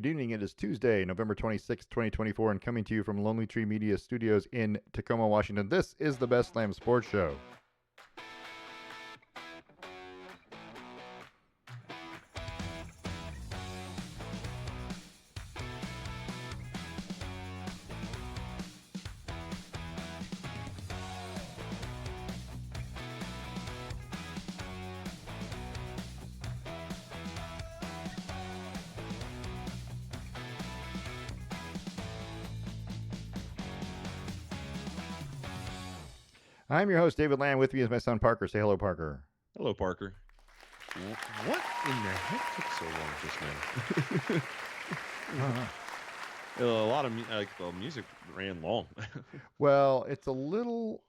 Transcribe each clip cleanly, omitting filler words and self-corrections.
Good evening. It is Tuesday, November 26th, 2024, and coming to you from Lonely Tree Media Studios in Tacoma, Washington. This is the Best Slam Sports Show. I'm your host, David Lamm. With me is my son, Parker. Say hello, Parker. Hello, Parker. What in the heck took so long just now? A lot of the music ran long. Well, it's a little.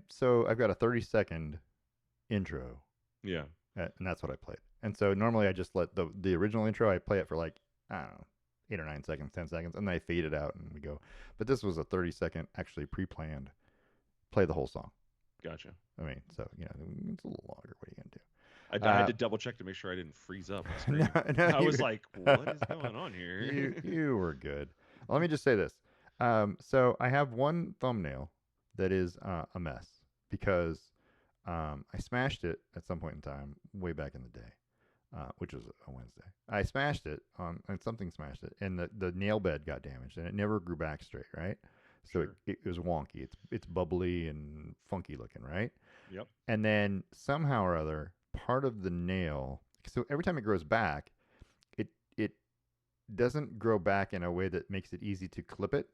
So I've got a 30-second intro, Yeah, and that's what I played. And so normally I just let the original intro. I play it for like, I don't know, 8 or 9 seconds, 10 seconds, and then I fade it out and we go. But this was a 30-second, actually pre-planned. Play the whole song. gotcha. I mean, so it's a little longer. What are you gonna do? I had to double check to make sure I didn't freeze up. No, I was like, "What is going on here?" you were good. Well, let me just say this. So I have one thumbnail that is a mess because I smashed it at some point in time, way back in the day, which was a Wednesday. I smashed it and something smashed it, and the nail bed got damaged, and it never grew back straight, right? So Sure. it was wonky. It's bubbly and funky looking, right? Yep. And then somehow or other, part of the nail. So every time it grows back, it doesn't grow back in a way that makes it easy to clip it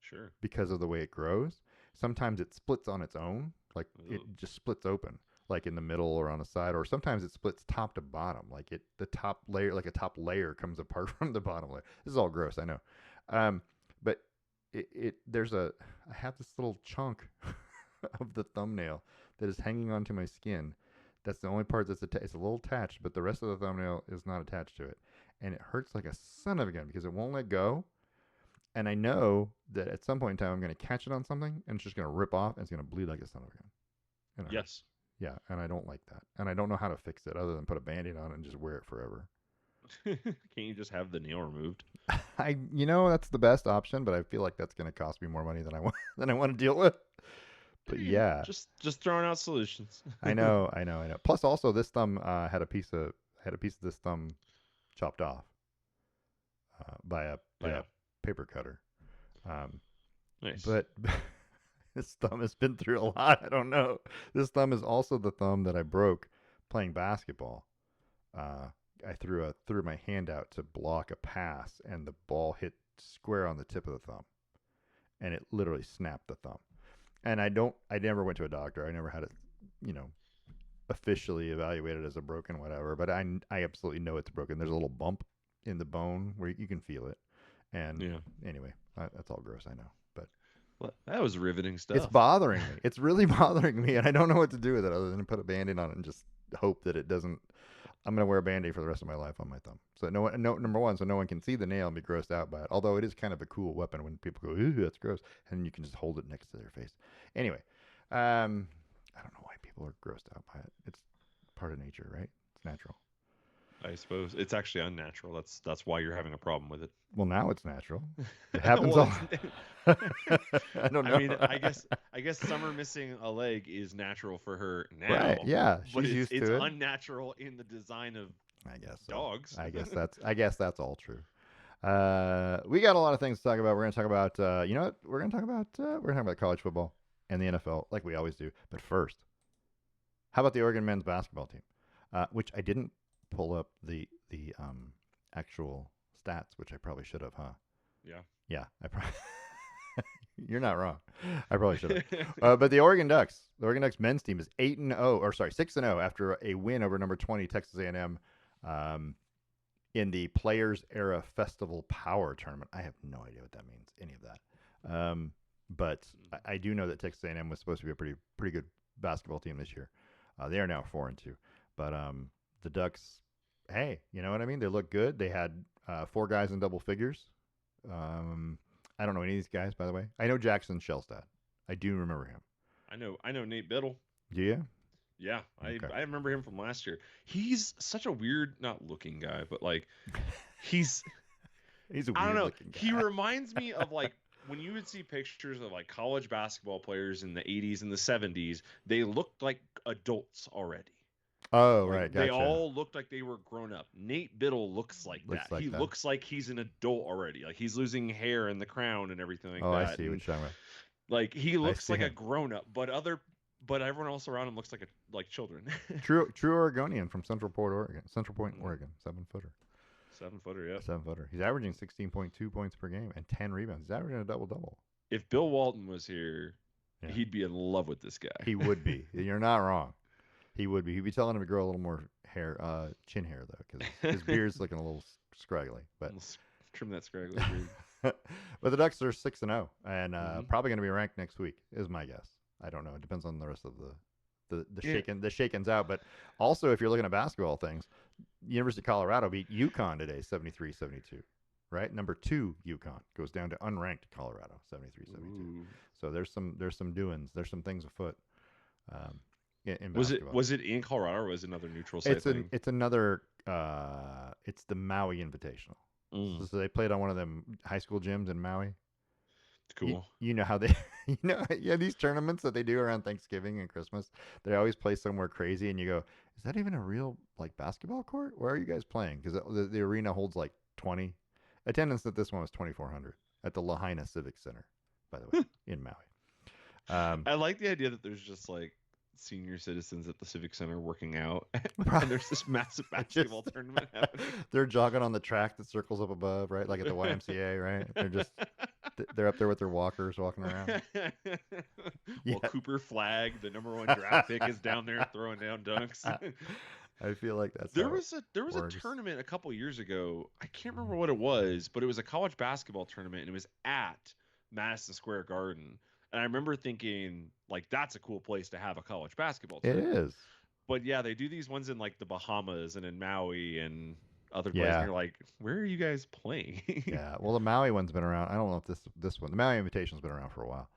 Sure. because of the way it grows. Sometimes it splits on its own, like it Ooh. just splits open, like in the middle or on the side, or sometimes it splits top to bottom, like the top layer, like a top layer comes apart from the bottom layer. This is all gross, I know, but I have this little chunk of the thumbnail that is hanging onto my skin. That's the only part that's it's a little attached, but the rest of the thumbnail is not attached to it, and it hurts like a son of a gun because it won't let go. And I know that at some point in time I'm going to catch it on something and it's just going to rip off and it's going to bleed like a son of a gun. And it hurts. Yes. Yeah, and I don't like that. And I don't know how to fix it other than put a band-aid on it and just wear it forever. Can't you just have the nail removed? That's the best option, but I feel like that's going to cost me more money than I want to deal with. But yeah, Just throwing out solutions. I know. Plus, also, this thumb had a piece of this thumb chopped off by a paper cutter. Nice. But this thumb has been through a lot. I don't know. This thumb is also the thumb that I broke playing basketball. I threw my hand out to block a pass, and the ball hit square on the tip of the thumb, and it literally snapped the thumb. And I never went to a doctor. I never had it, officially evaluated as a broken whatever. But I absolutely know it's broken. There's a little bump in the bone where you can feel it. And anyway, that's all gross, I know. But well, that was riveting stuff. it's bothering me. It's really bothering me, and I don't know what to do with it other than put a Band-Aid on it and just hope that it doesn't. I'm going to wear a Band-Aid for the rest of my life on my thumb. So number one, so no one can see the nail and be grossed out by it. Although it is kind of a cool weapon when people go, ooh, that's gross. And you can just hold it next to their face. Anyway, I don't know why people are grossed out by it. It's part of nature, right? It's natural. I suppose it's actually unnatural. That's why you're having a problem with it. Well, now it's natural. It happens all. I don't know. I mean, I guess Summer missing a leg is natural for her now. Right? Yeah, but she's used to it. It's unnatural in the design of dogs. I guess that's all true. We got a lot of things to talk about. We're going to talk about you know what? We're going to talk about college football and the NFL like we always do. But first, how about the Oregon men's basketball team? Which I didn't pull up the actual stats, which I probably should have, huh? Yeah, I probably. You're not wrong. I probably should have. But the Oregon Ducks men's team is 6-0 after a win over number 20 Texas A&M in the Players Era Festival Power Tournament. I have no idea what that means, any of that. But I do know that Texas A&M was supposed to be a pretty good basketball team this year. They are now 4-2. But the Ducks, hey, you know what I mean? They look good. They had 4 guys in double figures. I don't know any of these guys, by the way. I know Jackson Shellstad. I do remember him. I know Nate Biddle. Do you? Yeah, Okay. I remember him from last year. He's such a weird, not looking guy, but like he's He's a I don't weird know. looking He guy. reminds me of like when you would see pictures of like college basketball players in the 80s and the 70s, they looked like adults already. Oh, Like right, they gotcha. all looked like they were grown up. Nate Biddle looks like Looks that. He like that. looks like he's an adult already. Like he's losing hair and the crown and everything like Oh, I that. see what And you're talking about. like he I looks see like a him. grown up, but everyone else around him looks like children. True Oregonian from Central Point, Mm, Oregon, 7 footer. 7 footer, yep. 7 footer. He's averaging 16.2 points per game and 10 rebounds. He's averaging a double double. If Bill Walton was here, Yeah, he'd be in love with this guy. he would be. You're not wrong. He would be. He'd be telling him to grow a little more hair, chin hair though, because his beard's looking a little scraggly. But Let's trim that scraggly beard. but the Ducks are 6-0 and Hmm. probably going to be ranked next week. Is my guess. I don't know. It depends on the rest of Yeah. the shakens out. But also, if you're looking at basketball things, University of Colorado beat UConn today, 73-72. Right, number 2 UConn goes down to unranked Colorado, 73-72. Ooh. So there's some doings. There's some things afoot. Um, in Was it basketball. was it in Colorado or was it another neutral site thing? It's another it's the Maui Invitational. Mm, So they played on one of them high school gyms in Maui. cool. You know how they yeah, these tournaments that they do around Thanksgiving and Christmas, they always play somewhere crazy and you go, is that even a real like basketball court? Where are you guys playing? Because the arena holds like 20. Attendance at this one was 2,400 at the Lahaina Civic Center, by the way, in Maui. I like the idea that there's just like senior citizens at the Civic Center working out, and there's this massive basketball Just- tournament happening. they're jogging on the track that circles up above, right? Like at the YMCA, right? They're up there with their walkers walking around. Yeah, While Cooper Flag, the #1 draft pick, is down there throwing down dunks. I feel like that's There how it was a works. tournament a couple years ago. I can't remember what it was, but it was a college basketball tournament, and it was at Madison Square Garden. And I remember thinking, like, that's a cool place to have a college basketball It tournament. is. But yeah, they do these ones in like the Bahamas and in Maui and other places. Yeah. And you're like, where are you guys playing? Yeah. Well, the Maui one's been around. I don't know if this one, the Maui Invitation's been around for a while.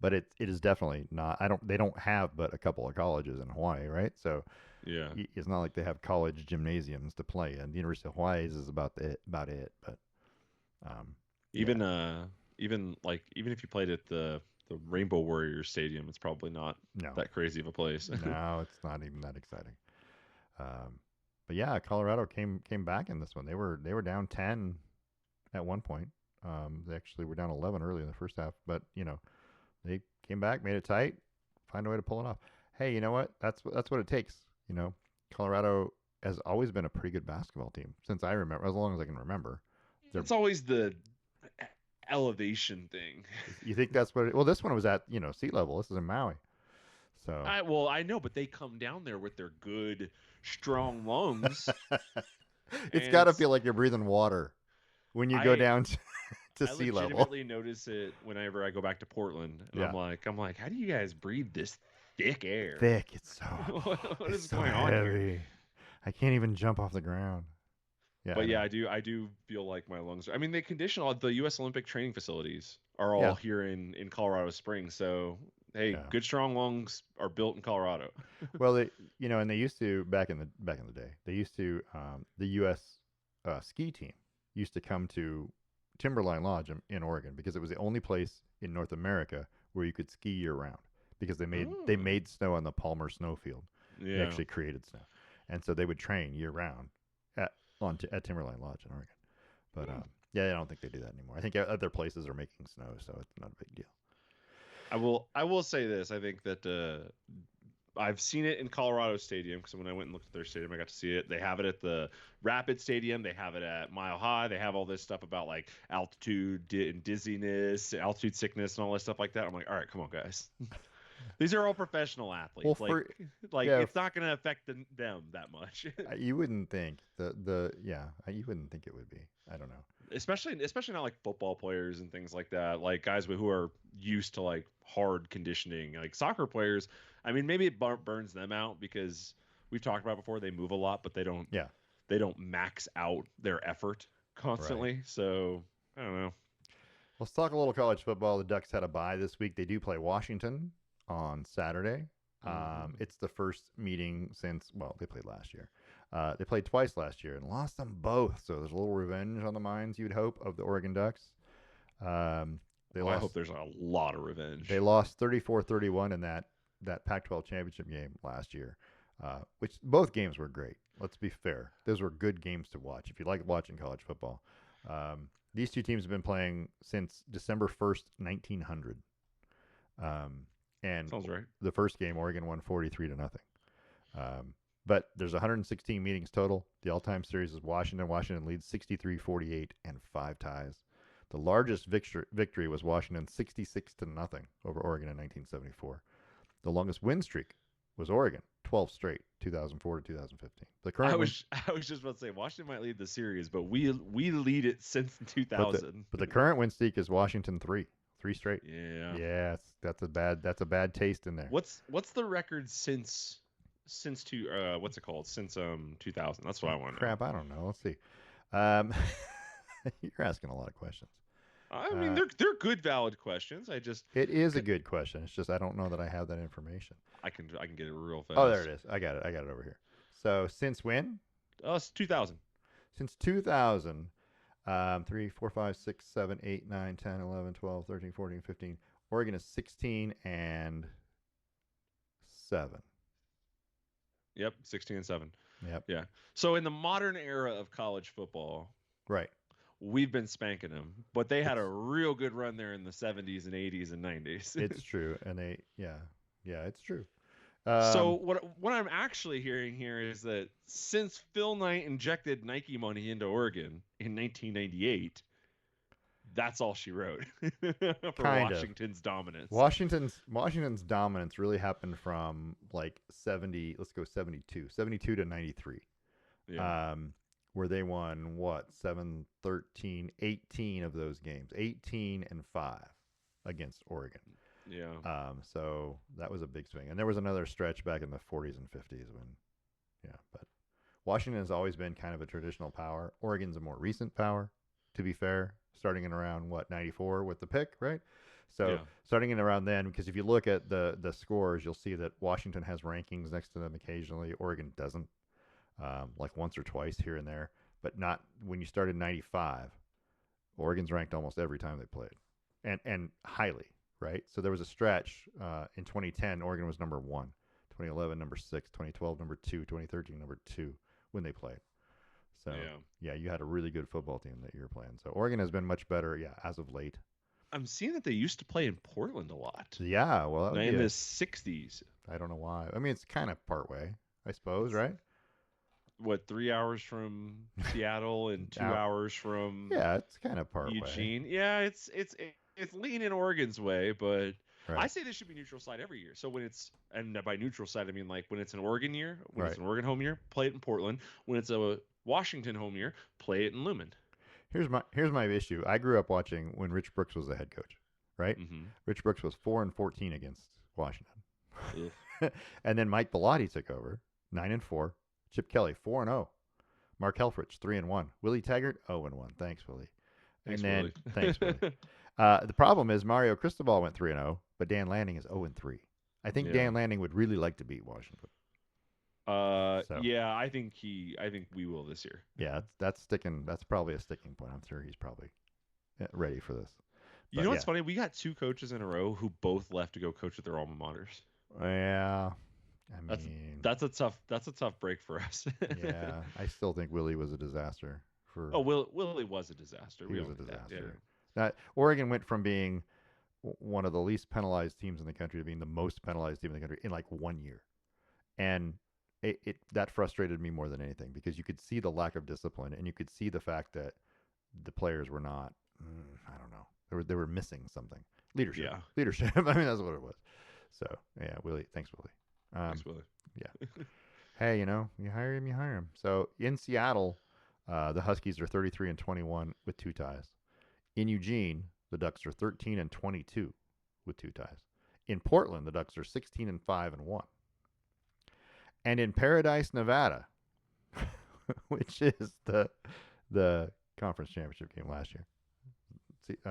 But it is definitely not. They don't have but a couple of colleges in Hawaii, right? So Yeah. it's not like they have college gymnasiums to play in. The University of Hawaii's is about it. But Even yeah. even if you played at the Rainbow Warriors Stadium, it's probably not No, that crazy of a place. no, it's not even that exciting. Um, but yeah, Colorado came back in this one. They were down 10 at one point. They actually were down 11 early in the first half, but they came back, made it tight, find a way to pull it off. Hey, you know what? That's what it takes. Colorado has always been a pretty good basketball team since I remember, as long as I can remember. It's always the elevation thing. You think that's what? Well, this one was at sea level. This is in Maui, so I know, but they come down there with their good, strong lungs, it's and got to feel like you're breathing water when you go I down to I sea level. legitimately notice it whenever I go back to Portland, and Yeah. I'm like, how do you guys breathe this thick air? Thick. It's so. What it's is so going on here? heavy. I can't even jump off the ground. Yeah. But I yeah, know. I do feel like my lungs are. I mean, they condition all the U.S. Olympic training facilities are all Yeah. here in Colorado Springs. So hey, Yeah. good strong lungs are built in Colorado. Well, and they used to back in the day. They used to the U.S. Ski team used to come to Timberline Lodge in Oregon because it was the only place in North America where you could ski year round because they Oh. made snow on the Palmer snowfield. They Yeah. actually created snow, and so they would train year round at Timberline Lodge in Oregon. But yeah, I don't think they do that anymore. I think other places are making snow, so it's not a big deal. I will say this. I think that I've seen it in Colorado Stadium because when I went and looked at their stadium, I got to see it. They have it at the Rapid Stadium. They have it at Mile High. They have all this stuff about like altitude and dizziness, altitude sickness, and all this stuff like that. I'm like, all right, come on, guys. These are all professional athletes. Well, yeah, it's not going to affect them that much. you wouldn't think you wouldn't think it would be. I don't know. especially not like football players and things like that, like guys who are used to like hard conditioning, like soccer players. I mean, maybe it burns them out because we've talked about before, they move a lot, but Yeah. they don't max out their effort constantly. Right. So I don't know. Let's talk a little college football. The Ducks had a bye this week. They do play Washington on Saturday. Mhm. It's the first meeting since they played last year. They played twice last year and lost them both. So there's a little revenge on the minds, you'd hope, of the Oregon Ducks. Um, they Oh, I hope lost. there's a lot of They revenge. lost 34-31 in that Pac-12 championship game last year, which both games were great. Let's be fair; those were good games to watch if you like watching college football. These two teams have been playing since December 1st, 1900, and Sounds right. the first game Oregon won 43-0. Um, but there's 116 meetings total. The all-time series is Washington. Washington leads 63-48 and 5 ties. The largest victory was Washington 66-0 over Oregon in 1974. The longest win streak was Oregon, 12 straight, 2004 to 2015. The I current win, was I was just about to say Washington might lead the series, but we lead it since but the 2000. but the current win streak is Washington three straight. Yeah. Yeah, that's a bad taste in there. What's the record since what's it called? Since 2000. That's what I want to know. Crap, I don't know. Let's see. Um, you're asking a lot of questions. I mean, they're good, valid questions. It is a good question. It's just I don't know that I have that information. I can get it real fast. Oh, there it is. I got it. I got it over here. So since when? It's 2000. Since 2000, 3, 4, 5, 6, 7, 8, 9, 10, 11, 12, 13, 14, 15. Oregon is 16-7. Yep, 16 and 7. Yep. Yeah. So in the modern era of college football, Right. we've been spanking them, but they had a It's, real good run there in the 70s and 80s and 90s. it's true. And yeah, it's true. So what I'm actually hearing here is that since Phil Knight injected Nike money into Oregon in 1998, that's all she wrote for Kind of. Washington's dominance. Washington's dominance really happened from like 70, let's go 72 to 93. Yeah. Where they won what 7, 13, 18 of those games, 18-5 against Oregon. Yeah. So that was a big swing, and there was another stretch back in the 40s and 50s when, yeah. But Washington has always been kind of a traditional power. Oregon's a more recent power, to be fair, starting in around what 94 with the pick, right? So Yeah. starting in around then, because if you look at the scores, you'll see that Washington has rankings next to them occasionally. Oregon doesn't. Like once or twice here and there, but not when you start in '95. Oregon's ranked almost every time they played, and highly, right? So there was a stretch in 2010. Oregon was number 1, 2011 number 6, 2012 number 2, 2013 number 2 when they played. So yeah, you had a really good football team that you were playing. So Oregon has been much better, yeah, as of late. I'm seeing that they used to play in Portland a lot. Yeah, well, that would In be the 60s. I don't know why. I mean, it's kind of part way, I suppose, right? What, 3 hours from Seattle and 2 Out. hours from Yeah, it's kind of part way. Eugene? Yeah, it's leaning Oregon's way, but I Right. say this should be neutral site every year. So when it's, and by neutral site I mean like when it's an Oregon year, when it's Right. an Oregon home year, play it in Portland. When it's a Washington home year, play it in Lumen. Here's my issue. I grew up watching when Rich Brooks was the head coach, right? Mm-hmm. Rich Brooks was 4-14 against Washington, Ugh. and then Mike Bellotti took over, 9-4. Chip Kelly 4-0. Mark Helfrich 3-1. Willie Taggart 0-1. Thanks, Willie. Thanks, and then Willie. thanks, Willie. The problem is Mario Cristobal went 3-0, but Dan Lanning is 0-3. I think Yeah. Dan Lanning would really like to beat Washington. So. Yeah, I think we will this year. Yeah, that's sticking. That's probably a sticking point. I'm sure he's probably ready for this. You know what's funny? We got 2 coaches in a row who both left to go coach at their alma maters. Yeah, I mean that's a tough break for us. yeah, I still think Willie was a disaster. Willie was a disaster. He was a disaster. Oregon went from being one of the least penalized teams in the country to being the most penalized team in the country in like 1 year, and that frustrated me more than anything because you could see the lack of discipline and you could see the fact that the players were not. I don't know. They were missing something. Leadership. Yeah. Leadership. I mean, that's what it was. So yeah, Willie. Thanks, Willie. Thanks, Willie. Yeah. Hey, you hire him, you hire him. So in Seattle, the Huskies are 33-21 with 2 ties. In Eugene, the Ducks are 13-22 with 2 ties. In Portland, the Ducks are 16-5-1. And in Paradise, Nevada, which is the conference championship game last year,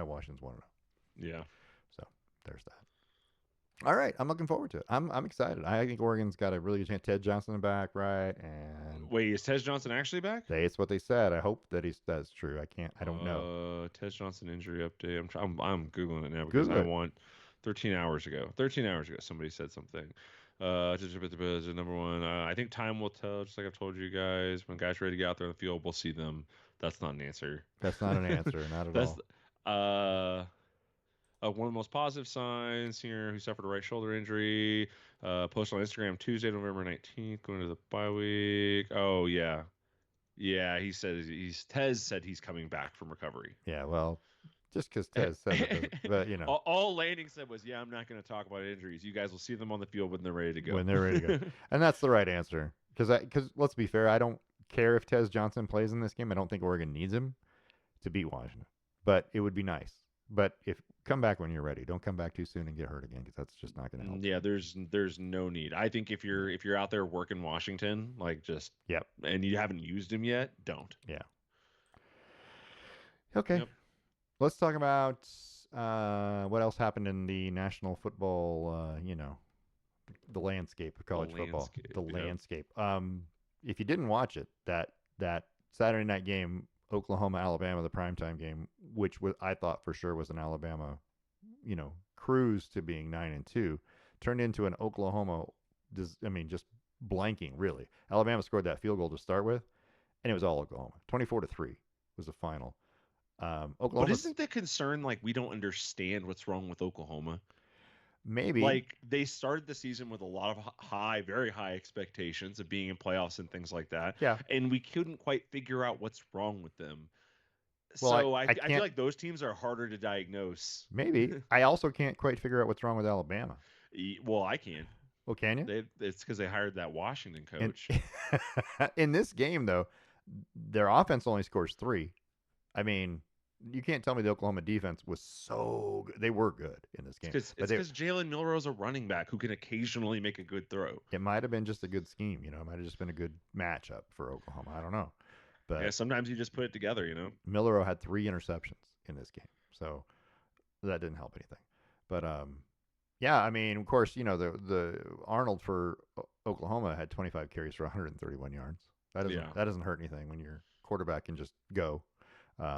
Washington's 1-0. Yeah. So there's that. All right, I'm looking forward to it. I'm excited. I think Oregon's got a really good chance. Ted Johnson back, right? And Wait, is Tej Johnson actually back? it's what they said. I hope that's true. I can't. I don't know. Tej Johnson injury update. I'm googling it now because Google I it. want 13 hours ago. 13 hours ago, somebody said something. Number one. I think time will tell. Just like I've told you guys, when guys are ready to get out there on the field, we'll see them. That's not an answer. That's not an answer. Not at That's all. uh one of the most positive signs here. Who suffered a right shoulder injury? Posted on Instagram Tuesday, November 19th, going to the bye week. Oh yeah, yeah. He said Tez said he's coming back from recovery. Yeah. Well, just because Tez says it doesn't. But All Landing said was, "Yeah, I'm not going to talk about injuries. You guys will see them on the field when they're ready to go." when they're ready to go, and that's the right answer. Because let's be fair, I don't care if Tez Johnson plays in this game. I don't think Oregon needs him to beat Washington, but it would be nice. But if come back when you're ready, don't come back too soon and get hurt again because that's just not going to help. Yeah, there's no need. I think if you're out there working Washington, like just Yep. and you haven't used him yet, don't. Yeah. Okay. Yep. Let's talk about what else happened in the national football. The landscape of college football. Landscape. The Yep. landscape. If you didn't watch it, that Saturday night game, Oklahoma Alabama, the primetime game, which I thought for sure was an Alabama, cruise to being 9-2, turned into an Oklahoma. Just blanking really. Alabama scored that field goal to start with, and it was all Oklahoma. 24-3 was the final. But Oklahoma isn't the concern like we don't understand what's wrong with Oklahoma? maybe. Like they started the season with a lot of high, very high expectations of being in playoffs and things like that, Yeah. and we couldn't quite figure out what's wrong with them. Well, So I I feel can't. like those teams are harder to diagnose. Maybe I also can't quite figure out what's wrong with Alabama. Well, I can. Well, can you? It's because they hired that Washington And coach. in this game, though, their offense only scores 3. I mean, you can't tell me the Oklahoma defense was so good. They were good in this game, It's but because Jalen Milroe's a running back who can occasionally make a good throw. it might have been just a good scheme. It might have just been a good matchup for Oklahoma. I don't know, Yeah, but sometimes you just put it together. Millero had 3 interceptions in this game, so that didn't help anything. But yeah, I mean, of course, the Arnold for Oklahoma had 25 carries for 131 yards. That doesn't hurt anything when your quarterback can just go.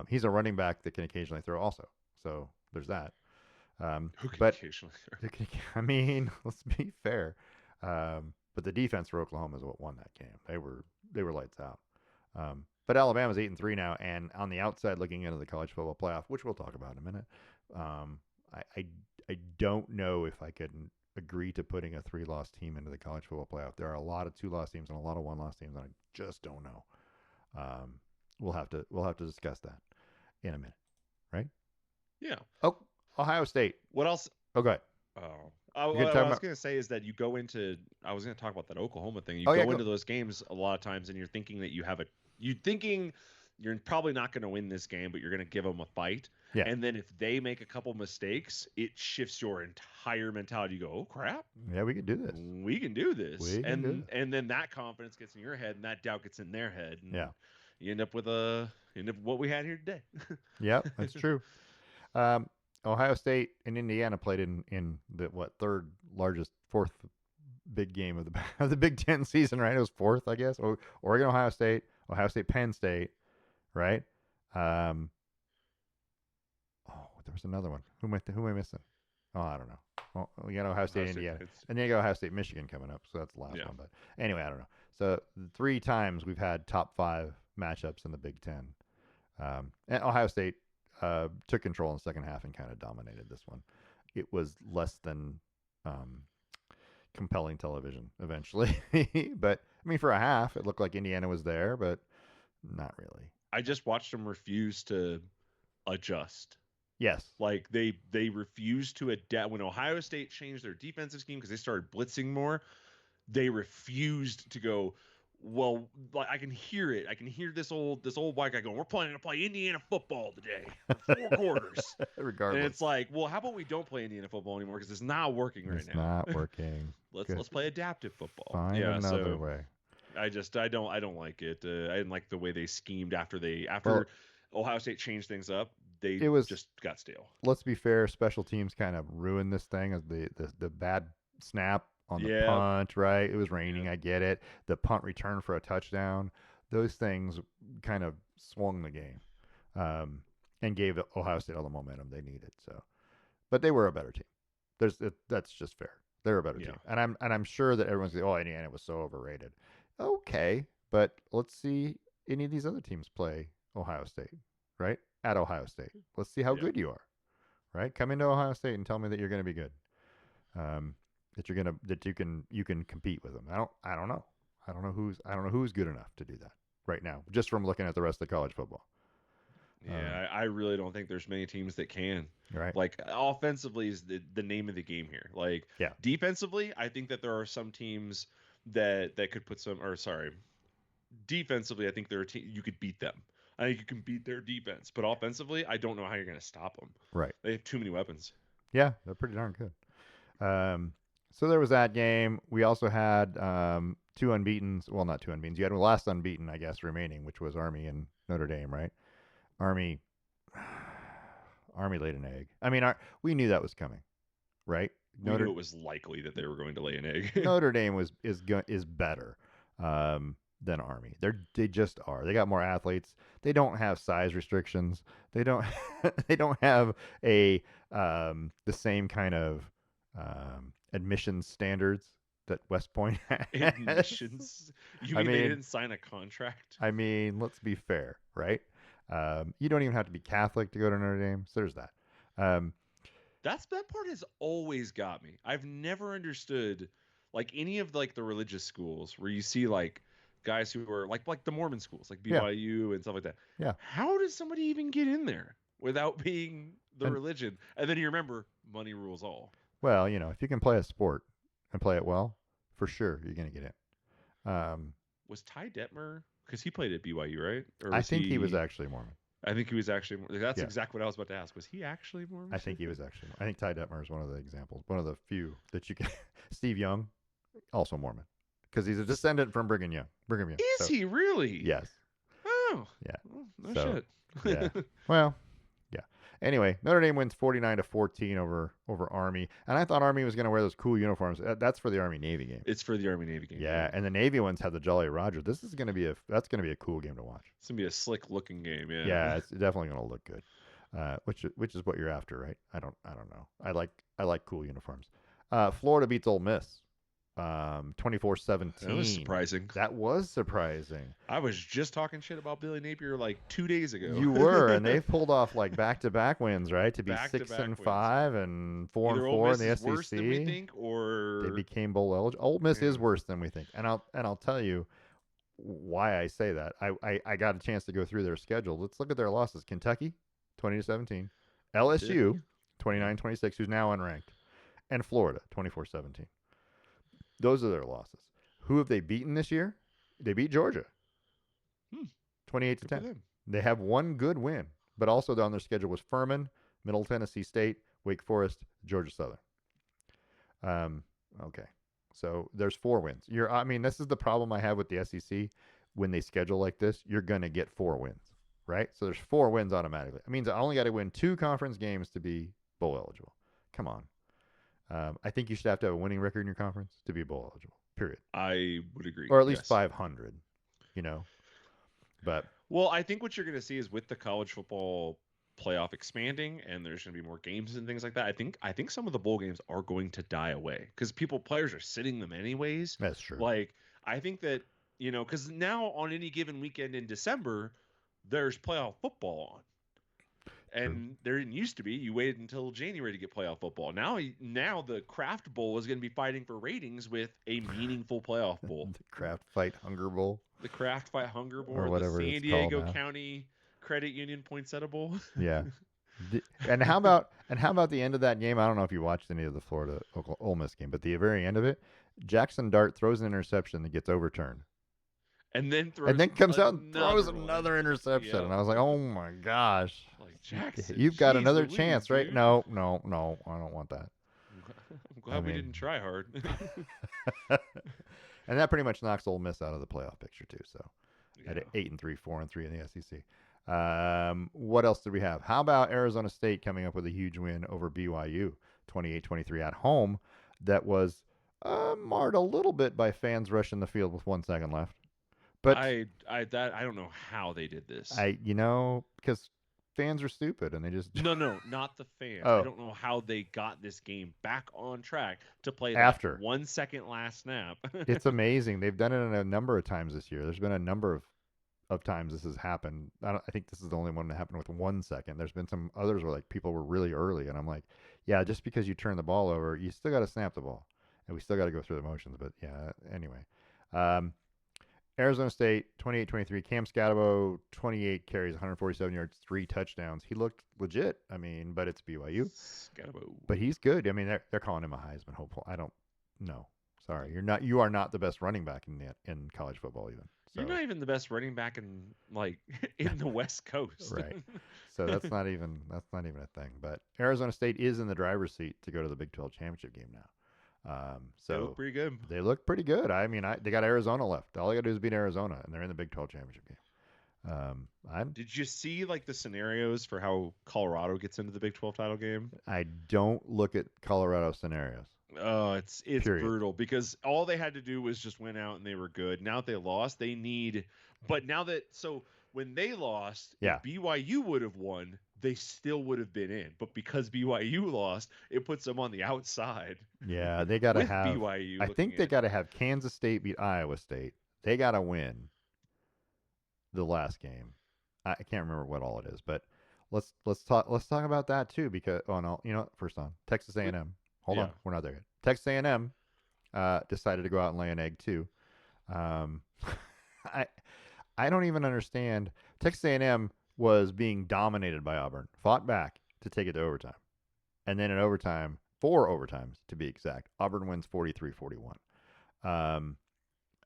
He's a running back that can occasionally throw also. So there's that. Who can But occasionally I mean, let's be fair. But the defense for Oklahoma is what won that game. They were lights out. But Alabama's 8-3 now, and on the outside looking into the college football playoff, which we'll talk about in a minute. I don't know if I can agree to putting a 3-loss team into the college football playoff. There are a lot of 2-loss teams and a lot of 1-loss teams, and I just don't know. We'll have to discuss that in a minute, right? Yeah. Oh, Ohio State. What else? Oh, go ahead. Oh, What I was going to say is that you go into. I was going to talk about that Oklahoma thing. You go into those games a lot of times, and you're thinking that you're probably not going to win this game, but you're going to give them a fight. Yeah. And then if they make a couple mistakes, it shifts your entire mentality. You go, oh crap. Yeah, we can do this. We can do this. We can do this. And then that confidence gets in your head, and that doubt gets in their head. And Yeah. you end up with what we had here today. Yep, that's true. Ohio State and Indiana played in the fourth big game of the Big Ten season, right? It was fourth, I guess. Oregon, Ohio State, Penn State, right? Oh, there was another one. Who am I missing? Oh, I don't know. Well, we got Ohio State, Indiana, and then you got Ohio State, Michigan coming up. So that's the last one. But anyway, I don't know. So 3 times we've had top 5 matchups in the Big Ten, and Ohio State took control in the second half and kind of dominated this one. It was less than compelling television eventually, but I mean, for a half, it looked like Indiana was there, but not really. I just watched them refuse to adjust. Yes. Like they refused to adapt when Ohio State changed their defensive scheme because they started blitzing more. They refused to go, well, like I can hear it. I can hear this old white guy going, we're planning to play Indiana football today for 4 quarters. Regardless. And it's like, well, how about we don't play Indiana football anymore because it's not working right now. It's not working. Let's play adaptive football. Find another way. I don't like it. I didn't like the way they schemed after Ohio State changed things up, they It was, just got stale. let's be fair, special teams kind of ruined this thing as the bad snap on the Yeah, punt, right? It was raining, yeah, I get it. The punt return for a touchdown, those things kind of swung the game, um, and gave Ohio State all the momentum they needed. So, but they were a better team. That's just fair. They're a better yeah, team, and I'm sure that everyone's like, oh, Indiana was so overrated. Okay, but let's see any of these other teams play Ohio State, right? At Ohio State, let's see how yeah, good you are, right? Come into Ohio State and tell me that you're going to be good, that you're gonna that you can compete with them. I don't know. I don't know who's good enough to do that right now, just from looking at the rest of college football. Um, yeah. I really don't think there's many teams that can. right? Like offensively is the name of the game here. Like Yeah. defensively, I think that there are some teams that could put some, or sorry, defensively, I think there are you could beat them. I think you can beat their defense, but offensively, I don't know how you're going to stop them. Right. They have too many weapons. Yeah, they're pretty darn good. Um, so there was that game. We also had two unbeaten's. Well, not two unbeaten's. You had the last unbeaten, I guess, remaining, which was Army and Notre Dame, right? Army, Army laid an egg. I mean, we knew that was coming, right? We knew Notre it was likely that they were going to lay an egg. Notre Dame is better than Army. They just are. They got more athletes. They don't have size restrictions. They don't they don't have a the same kind of admissions standards that West Point has. Admissions? You I mean they mean, didn't sign a contract? let's be fair, right? You don't even have to be Catholic to go to Notre Dame. So there's that. Um, That part has always got me. I've never understood like any of like the religious schools where you see like guys who are like the Mormon schools, like yeah, BYU and stuff like that. yeah, How does somebody even get in there without being the and religion? And then you remember money rules all. well, if you can play a sport and play it well, for sure you're gonna get in. Was Ty Detmer, because he played at BYU, right? Or I was think he was he? actually Mormon. I think he was actually. That's Yeah, exactly what I was about to ask. Was he actually Mormon? I think he was actually. I think Ty Detmer is one of the examples, one of the few that you can. Steve Young, also Mormon, because he's a descendant from Brigham Young. Is So he really? yes, Oh, yeah. well, no So shit. yeah. Well, yeah. Anyway, Notre Dame wins 49-14 over Army, and I thought Army was going to wear those cool uniforms. That's for the Army Navy game. It's for the Army Navy game. Yeah, and the Navy ones have the Jolly Roger. This is going to be that's going to be a cool game to watch. It's gonna be a slick looking game. Yeah. Yeah, it's definitely going to look good. Which is what you're after, right? I don't know. I like cool uniforms. Florida beats Ole Miss, That was 24-17. surprising. That was surprising. I was just talking shit about Billy Napier like 2 days ago. You were, and they've pulled off like back-to-back wins, right? To be Back-to-back 6-5 and 4 Either and Ole 4 in Miss the is worse than we SEC. think, or They became bowl eligible. Ole Miss is yeah. worse than we think, and I'll tell you why I say that. I got a chance to go through their schedule. Let's look at their losses. Kentucky, 20-17. LSU, Yeah. 29-26, who's now unranked, and Florida, 24-17. Those are their losses. Who have they beaten this year? They beat Georgia, Hmm. 28 to Good for 10. them. They have one good win, but also on their schedule was Furman, Middle Tennessee State, Wake Forest, Georgia Southern. Okay, so there's 4 wins. This is the problem I have with the SEC. When they schedule like this, you're gonna get 4 wins, right? So there's 4 wins automatically. It means I only got to win 2 conference games to be bowl eligible. Come on. I think you should have to have a winning record in your conference to be bowl eligible. Period. I would agree. Or at least Yes. 500. But Well, I think what you're going to see is with the college football playoff expanding, and there's going to be more games and things like that. I think some of the bowl games are going to die away because players are sitting them anyways. that's true. Like I think that because now on any given weekend in December, there's playoff football on. True. And there didn't used to be. You waited until January to get playoff football. Now the Kraft Bowl is going to be fighting for ratings with a meaningful playoff bowl. The Kraft Fight Hunger Bowl. The Kraft Fight Hunger Bowl, Or the whatever San it's Diego called now. County Credit Union Poinsettia Bowl. Yeah. And how about the end of that game? I don't know if you watched any of the Florida Ole Miss game, but the very end of it, Jackson Dart throws an interception that gets overturned. And then Comes out and throws one. another interception. Yep. And I was like, oh my gosh. Like Jackson, You've got jeez another Louise, chance, right? dude. No, I don't want that. I'm glad we mean- didn't try hard. And that pretty much knocks Ole Miss out of the playoff picture too. So Yeah. at 8-3, 4-3 in the SEC. What else did we have? How about Arizona State coming up with a huge win over BYU, 28-23 at home? That was marred a little bit by fans rushing the field with 1 second left. But I don't know how they did this. because fans are stupid and they just No, not the fans. I oh don't know how they got this game back on track to play that after 1 second last snap. it's amazing. They've done it a number of times this year. There's been a number of times this has happened. I think this is the only one that happened with 1 second. There's been some others where like people were really early, and I'm like, yeah, just because you turn the ball over, you still got to snap the ball, and we still got to go through the motions. But yeah, anyway, um, Arizona State 28-23. Cam Scatabo 28 carries, 147 yards, 3 touchdowns. He looked legit. I mean, but it's BYU. Scatabo. But he's good. I mean, they're calling him a Heisman hopeful. I don't know. Sorry, you're not. You are not the best running back in college football even. You're So not even the best running back in like in the West Coast. right. So that's not even a thing. But Arizona State is in the driver's seat to go to the Big 12 championship game now. They look So pretty good. they look pretty good. I mean, they got Arizona left. All they got to do is beat Arizona, and they're in the Big 12 championship game. I'm Did you see like the scenarios for how Colorado gets into the Big 12 title game? I don't look at Colorado scenarios. Oh, it's Period. brutal because all they had to do was just win out and they were good. Now that they lost, they need. But now that when they lost, Yeah. if BYU would have won, they still would have been in. But because BYU lost, it puts them on the outside. Yeah, they got to With have. BYU, I think they at got to have Kansas State beat Iowa State. They got to win the last game. I can't remember what all it is, but let's talk about that too because no, first on Texas A&M. Hold yeah. on, we're not there yet. Texas A&M decided to go out and lay an egg too. Um, I I don't even understand. Texas A&M was being dominated by Auburn, fought back to take it to overtime, and then in overtime, 4 overtimes to be exact, Auburn wins 43-41. Um,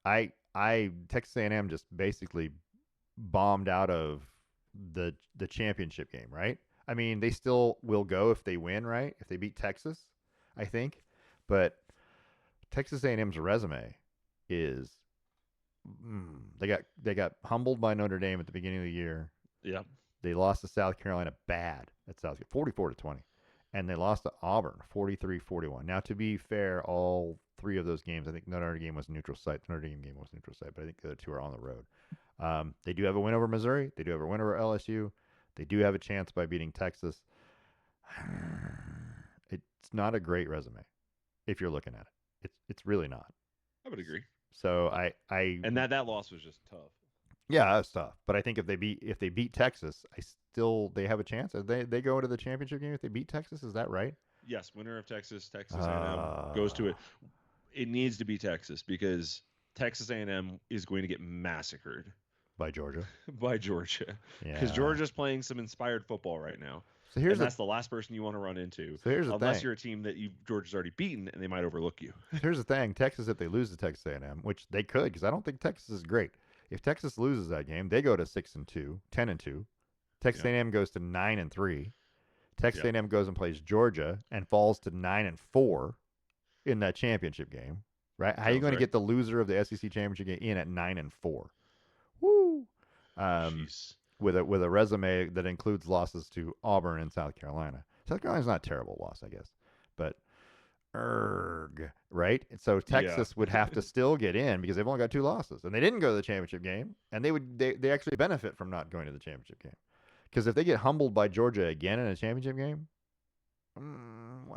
I Texas A&M just basically bombed out of the championship game, right? I mean, they still will go if they win, right? If they beat Texas, I think. But Texas A&M's resume is they got humbled by Notre Dame at the beginning of the year. Yeah. They lost to South Carolina bad at South Carolina, 44-20. And they lost to Auburn 43-41. Now, to be fair, all three of those games, I think Notre Dame was neutral site. The Notre Dame game was neutral site, but I think the other two are on the road. They do have a win over Missouri. They do have a win over LSU. They do have a chance by beating Texas. It's not a great resume if you're looking at it. It's really not. I would agree. So I And that loss was just tough. yeah, that's tough. But I think if they beat Texas, they have a chance. They go into the championship game if they beat Texas. Is that right? Yes, winner of Texas A&M goes to it. It needs to be Texas because Texas A&M is going to get massacred by Georgia. by Georgia because Yeah. Georgia's playing some inspired football right now. So that's the last person you want to run into. So here's the unless thing. you're a team that Georgia's already beaten and they might overlook you. Here's the thing: Texas, if they lose to Texas A&M, which they could, because I don't think Texas is great. If Texas loses that game, they go to 6-2, 10-2. Texas A&M goes to 9-3. Texas A&M goes and plays Georgia and falls to 9-4 in that championship game. Right? How are you going to get the loser of the SEC championship game in at 9-4? Woo! With a resume that includes losses to Auburn and South Carolina. South Carolina's not a terrible loss, I guess, but right? And so Texas would have to still get in because they've only got 2 losses, and they didn't go to the championship game, and they actually benefit from not going to the championship game because if they get humbled by Georgia again in a championship game,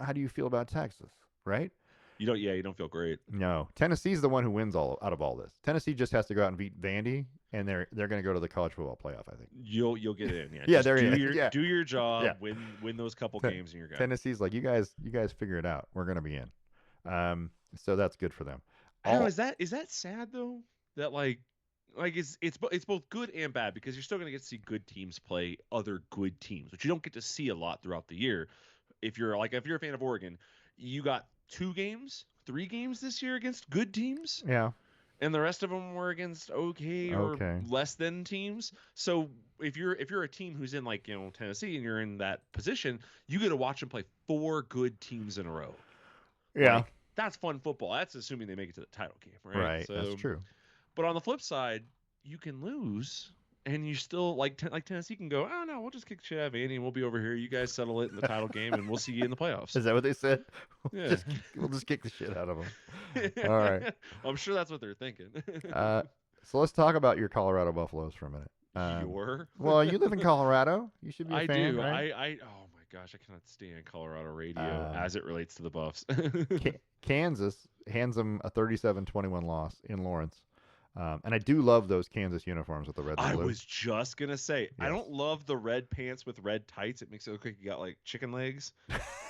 how do you feel about Texas, right? You don't feel great. No, Tennessee's the one who wins out of all this. Tennessee just has to go out and beat Vandy, and they're going to go to the college football playoff. I think you'll get in. Yeah, yeah, they're in. Do your job. Win those couple games, and you're good. Tennessee's like you guys figure it out. We're going to be in. So that's good for them. I don't know, is that sad though? That like it's both good and bad because you're still going to get to see good teams play other good teams, which you don't get to see a lot throughout the year. If you're a fan of Oregon, you got 3 games this year against good teams. Yeah. And the rest of them were against okay or less than teams. So if you're a team who's in Tennessee and you're in that position, you get to watch them play 4 good teams in a row. Yeah. That's fun football. That's assuming they make it to the title game, right? Right. So, that's true. But on the flip side, you can lose and you still like Tennessee can go, oh no, we'll just kick the shit out of Andy and we'll be over here. You guys settle it in the title game and we'll see you in the playoffs. Is that what they said? Yeah. We'll just kick the shit out of them. All right. I'm sure that's what they're thinking. Uh, so let's talk about your Colorado Buffaloes for a minute. Your? Well, you live in Colorado. You should be a I fan, do. right? Oh my gosh, I cannot stand Colorado radio Um, as it relates to the Buffs. Kansas hands them a 37-21 loss in Lawrence. And I do love those Kansas uniforms with the red and I blue. was just gonna say, I Yes. don't love the red pants with red tights. It makes it look like you got like chicken legs.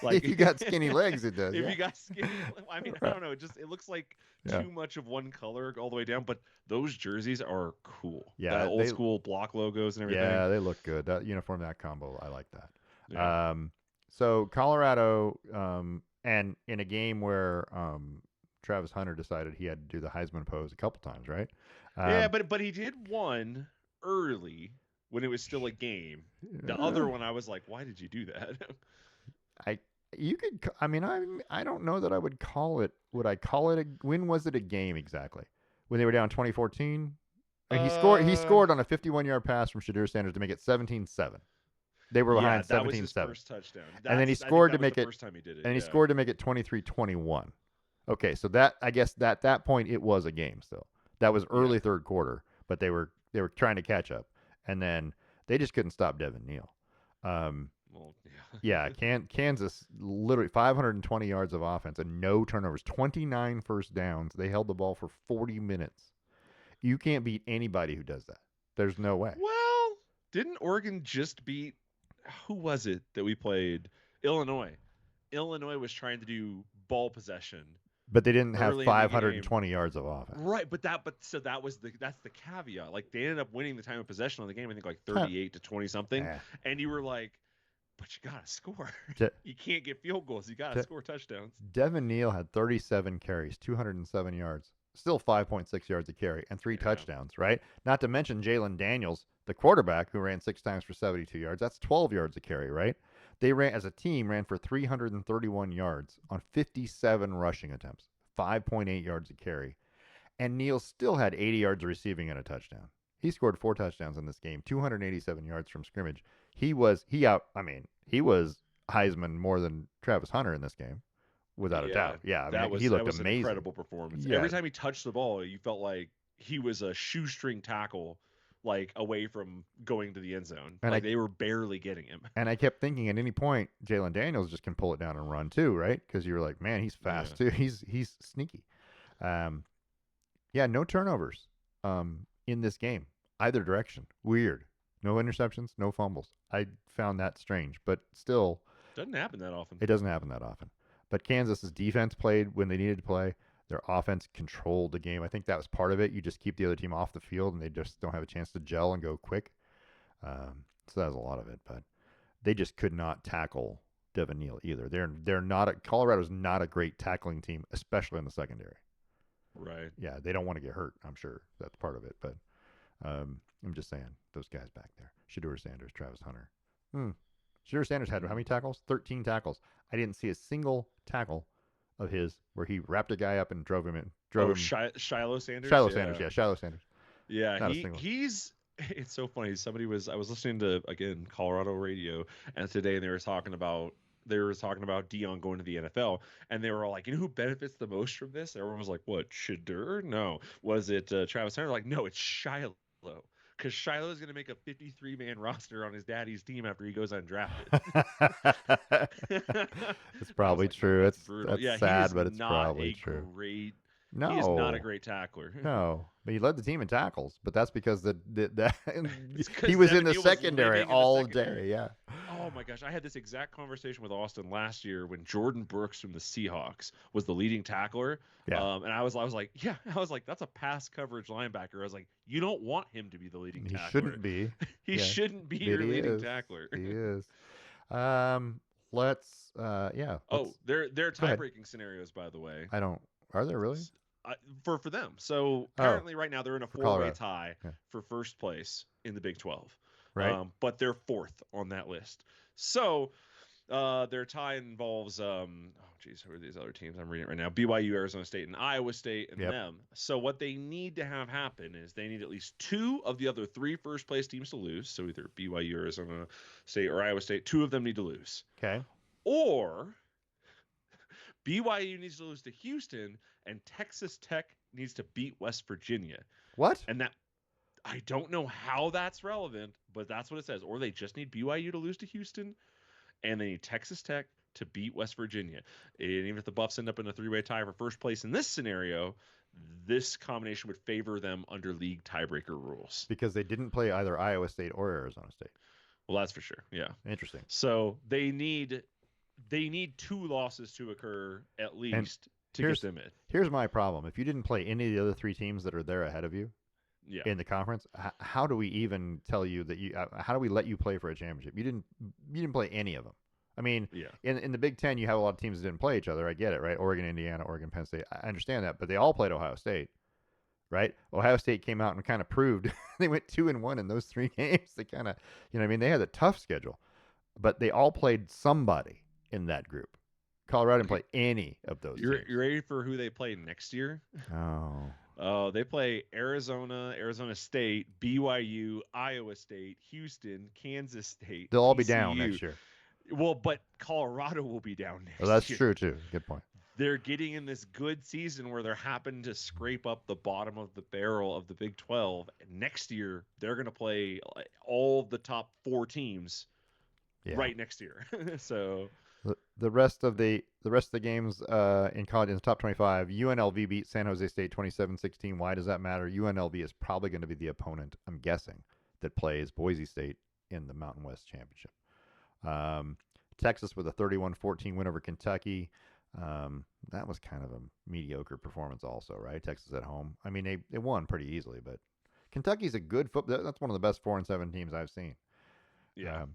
Like If you got skinny legs, it does. if Yeah. you got skinny, I mean, I Right. don't know. It looks like Yeah. too much of one color all the way down. But those jerseys are cool. Yeah, The old school block logos and everything. Yeah, they look good. That uniform, that combo, I like that. Yeah. So Colorado, and in a game where Travis Hunter decided he had to do the Heisman pose a couple times, right? Yeah, but he did one early when it was still a game. The other one, I was like, why did you do that? I you could I mean I don't know that I would call it. Would I call it a? When was it a game exactly? When they were down 2014? He scored on a 51-yard pass from Shadur Sanders to make it 17-7. They were behind that was his 17-7. first touchdown. And then he I think scored that to was make the it first time he did it. and he yeah. scored to make it 23-21. Okay, so that I guess that point it was a game still. That was early third quarter, but they were trying to catch up, and then they just couldn't stop Devin Neal. Well, yeah. Kansas literally 520 yards of offense and no turnovers, 29 first downs. They held the ball for 40 minutes. You can't beat anybody who does that. There's no way. Well, didn't Oregon just beat? Who was it that we played? Illinois. Illinois was trying to do ball possession. But they didn't have Early in the 520 yards of offense. Right, but that's the caveat. Like they ended up winning the time of possession on the game. I think like 38 to 20 something. Eh. And you were like, but you gotta score. De- You can't get field goals. You gotta score touchdowns. Devin Neal had 37 carries, 207 yards, still 5.6 yards a carry, and 3 touchdowns, right? Not to mention Jalen Daniels, the quarterback, who ran 6 times for 72 yards. That's 12 yards a carry, right? They ran, as a team, ran for 331 yards on 57 rushing attempts, 5.8 yards a carry. And Neal still had 80 yards receiving and a touchdown. He scored 4 touchdowns in this game, 287 yards from scrimmage. He was Heisman more than Travis Hunter in this game, without a doubt. Yeah, I mean, he looked that was amazing. An incredible performance. Yeah. Every time he touched the ball, you felt like he was a shoestring tackle, like away from going to the end zone. And they were barely getting him. And I kept thinking at any point Jalen Daniels just can pull it down and run too, right? Because you were like, man, he's fast too. He's sneaky. Yeah, no turnovers in this game, either direction. Weird. No interceptions, no fumbles. I found that strange, but still, Doesn't happen that often. it doesn't happen that often. But Kansas's defense played when they needed to play. Their offense controlled the game. I think that was part of it. You just keep the other team off the field, and they just don't have a chance to gel and go quick. So that was a lot of it. But they just could not tackle Devin Neal either. They're not Colorado's not a great tackling team, especially in the secondary. Right. Yeah, they don't want to get hurt. I'm sure that's part of it. But I'm just saying, those guys back there, Shadur Sanders, Travis Hunter. Shadur Sanders had how many tackles? 13 tackles. I didn't see a single tackle of his where he wrapped a guy up and drove him in. Shiloh Sanders. Shiloh Sanders. Yeah, he's. It's so funny. I was listening to again Colorado radio, and today they were talking about Dion going to the NFL, and they were all like, you know who benefits the most from this? Everyone was like, what, Shadur? No. Was it Travis Hunter? Like, no, it's Shiloh. Because Shiloh's going to make a 53-man roster on his daddy's team after he goes undrafted. It's probably true. It's brutal. That's sad, but it's not probably a true. Great. No, he is not a great tackler. No, but he led the team in tackles. But that's because It's 'cause he was Devin in the Neal was secondary living in the all secondary. day. Yeah. Oh my gosh, I had this exact conversation with Austin last year when Jordan Brooks from the Seahawks was the leading tackler. Yeah. And I was like, that's a pass coverage linebacker. I was like, you don't want him to be the leading He tackler. shouldn't be. He shouldn't be But your he leading is. tackler. He is. They're tie-breaking scenarios, by the way. Are there really? For them. So currently, right now, they're in a four-way tie for first place in the Big 12. Right. But they're fourth on that list. So Their tie involves who are these other teams? I'm reading it right now. BYU, Arizona State, and Iowa State, and Yep. them. So what they need to have happen is they need at least two of the other three first place teams to lose. So either BYU, Arizona State, or Iowa State. Two of them need to lose, Okay. or BYU needs to lose to Houston, and Texas Tech needs to beat West Virginia. What? And that I don't know how that's relevant, but that's what it says. Or they just need BYU to lose to Houston, and they need Texas Tech to beat West Virginia. And even if the Buffs end up in a three-way tie for first place in this scenario, this combination would favor them under league tiebreaker rules. Because they didn't play either Iowa State or Arizona State. Well, that's for sure. Yeah. Interesting. So they need two losses to occur at least to get them in. Here's my problem. If you didn't play any of the other three teams that are there ahead of you in the conference, how do we even tell you that you? How do we let you play for a championship? You didn't play any of them. I mean, in the Big Ten, you have a lot of teams that didn't play each other. I get it, right? Oregon, Indiana, Oregon, Penn State. I understand that, but they all played Ohio State, right? Ohio State came out and kind of proved they went 2-1 in those 3 games. They kind of, they had a tough schedule, but they all played somebody in that group. Colorado didn't play any of those. You're ready for who they play next year? Oh, they play Arizona, Arizona State, BYU, Iowa State, Houston, Kansas State. They'll all be down next year. Well, but Colorado will be down next year. Well, that's true too. Good point. They're getting in this good season where they're happening to scrape up the bottom of the barrel of the Big 12. Next year, they're going to play all the top 4 teams right next year. So the rest of the games in college in the top 25, UNLV beat San Jose State 27-16. Why does that matter? UNLV is probably going to be the opponent, I'm guessing, that plays Boise State in the Mountain West Championship. Texas with a 31-14 win over Kentucky. That was kind of a mediocre performance also, right? Texas at home. I mean, they won pretty easily, but Kentucky's a good football. That's one of the best 4-7 teams I've seen. Yeah.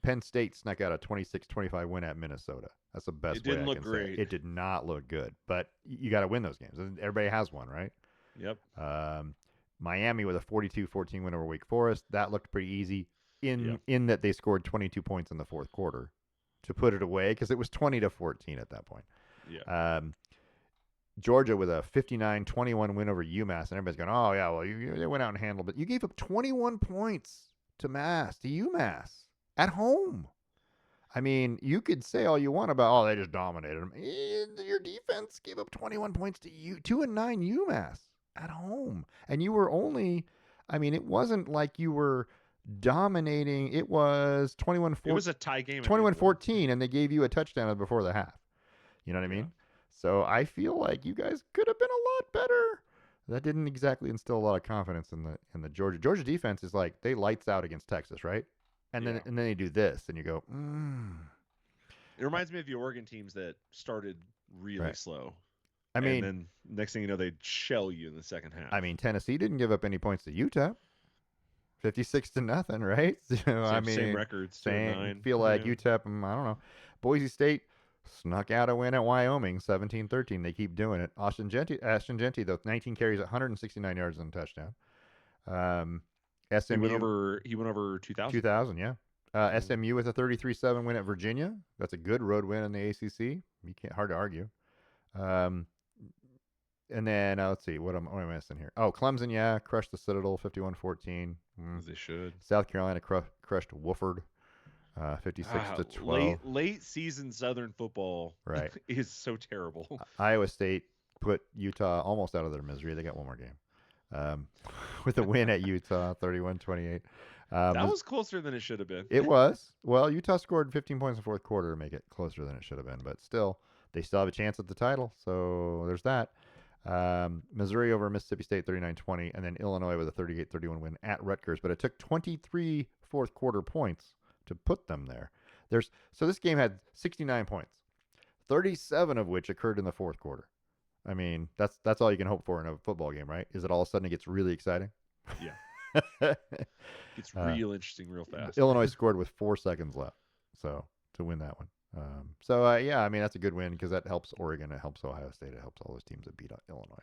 Penn State snuck out a 26-25 win at Minnesota. That's the best way I can say. It didn't look great. It did not look good, but you got to win those games. Everybody has one, right? Yep. Miami with a 42-14 win over Wake Forest. That looked pretty easy in that they scored 22 points in the fourth quarter to put it away because it was 20-14 at that point. Yeah. Georgia with a 59-21 win over UMass, and everybody's going, "Oh yeah, well they went out and handled," but you gave up 21 points to UMass at home. I mean, you could say all you want about, they just dominated them. Your defense gave up 21 points to 2-9 UMass at home, and you were only. I mean, it wasn't like you were dominating. It was 21-14. It was a tie game. 21-14, and they gave you a touchdown before the half. You know what I mean? So I feel like you guys could have been a lot better. That didn't exactly instill a lot of confidence in the Georgia defense. Is like they lights out against Texas, right? And then they do this, and you go. It reminds me of the Oregon teams that started really slow. I mean, and then next thing you know, they shell you in the second half. I mean, Tennessee didn't give up any points to Utah. 56-0, right? Same records. Same. Feel like UTEP. I don't know. Boise State snuck out a win at Wyoming, 17-13. They keep doing it. Ashton Genty, though, 19 carries, 169 yards and a touchdown. SMU. He went over 2,000. 2,000, yeah. SMU with a 33-7 win at Virginia. That's a good road win in the ACC. Hard to argue. And then let's see, what am I missing here? Oh, Clemson, crushed the Citadel, 51-14. As they should. South Carolina crushed Wofford, 56-12. Late season Southern football, right, is so terrible. Iowa State put Utah almost out of their misery. They got one more game, with a win at Utah, 31-28. That was closer than it should have been. It was. Well, Utah scored 15 points in the fourth quarter to make it closer than it should have been, but still, they still have a chance at the title. So there's that. Missouri over Mississippi State 39-20, and then Illinois with a 38-31 win at Rutgers. But it took 23 fourth quarter points to put them there. So this game had 69 points, 37 of which occurred in the fourth quarter. I mean, that's all you can hope for in a football game, right? Is it all of a sudden it gets really exciting? Yeah. It's real interesting real fast. Illinois scored with 4 seconds left, so to win that one. I mean, that's a good win because that helps Oregon, it helps Ohio State, it helps all those teams that beat Illinois.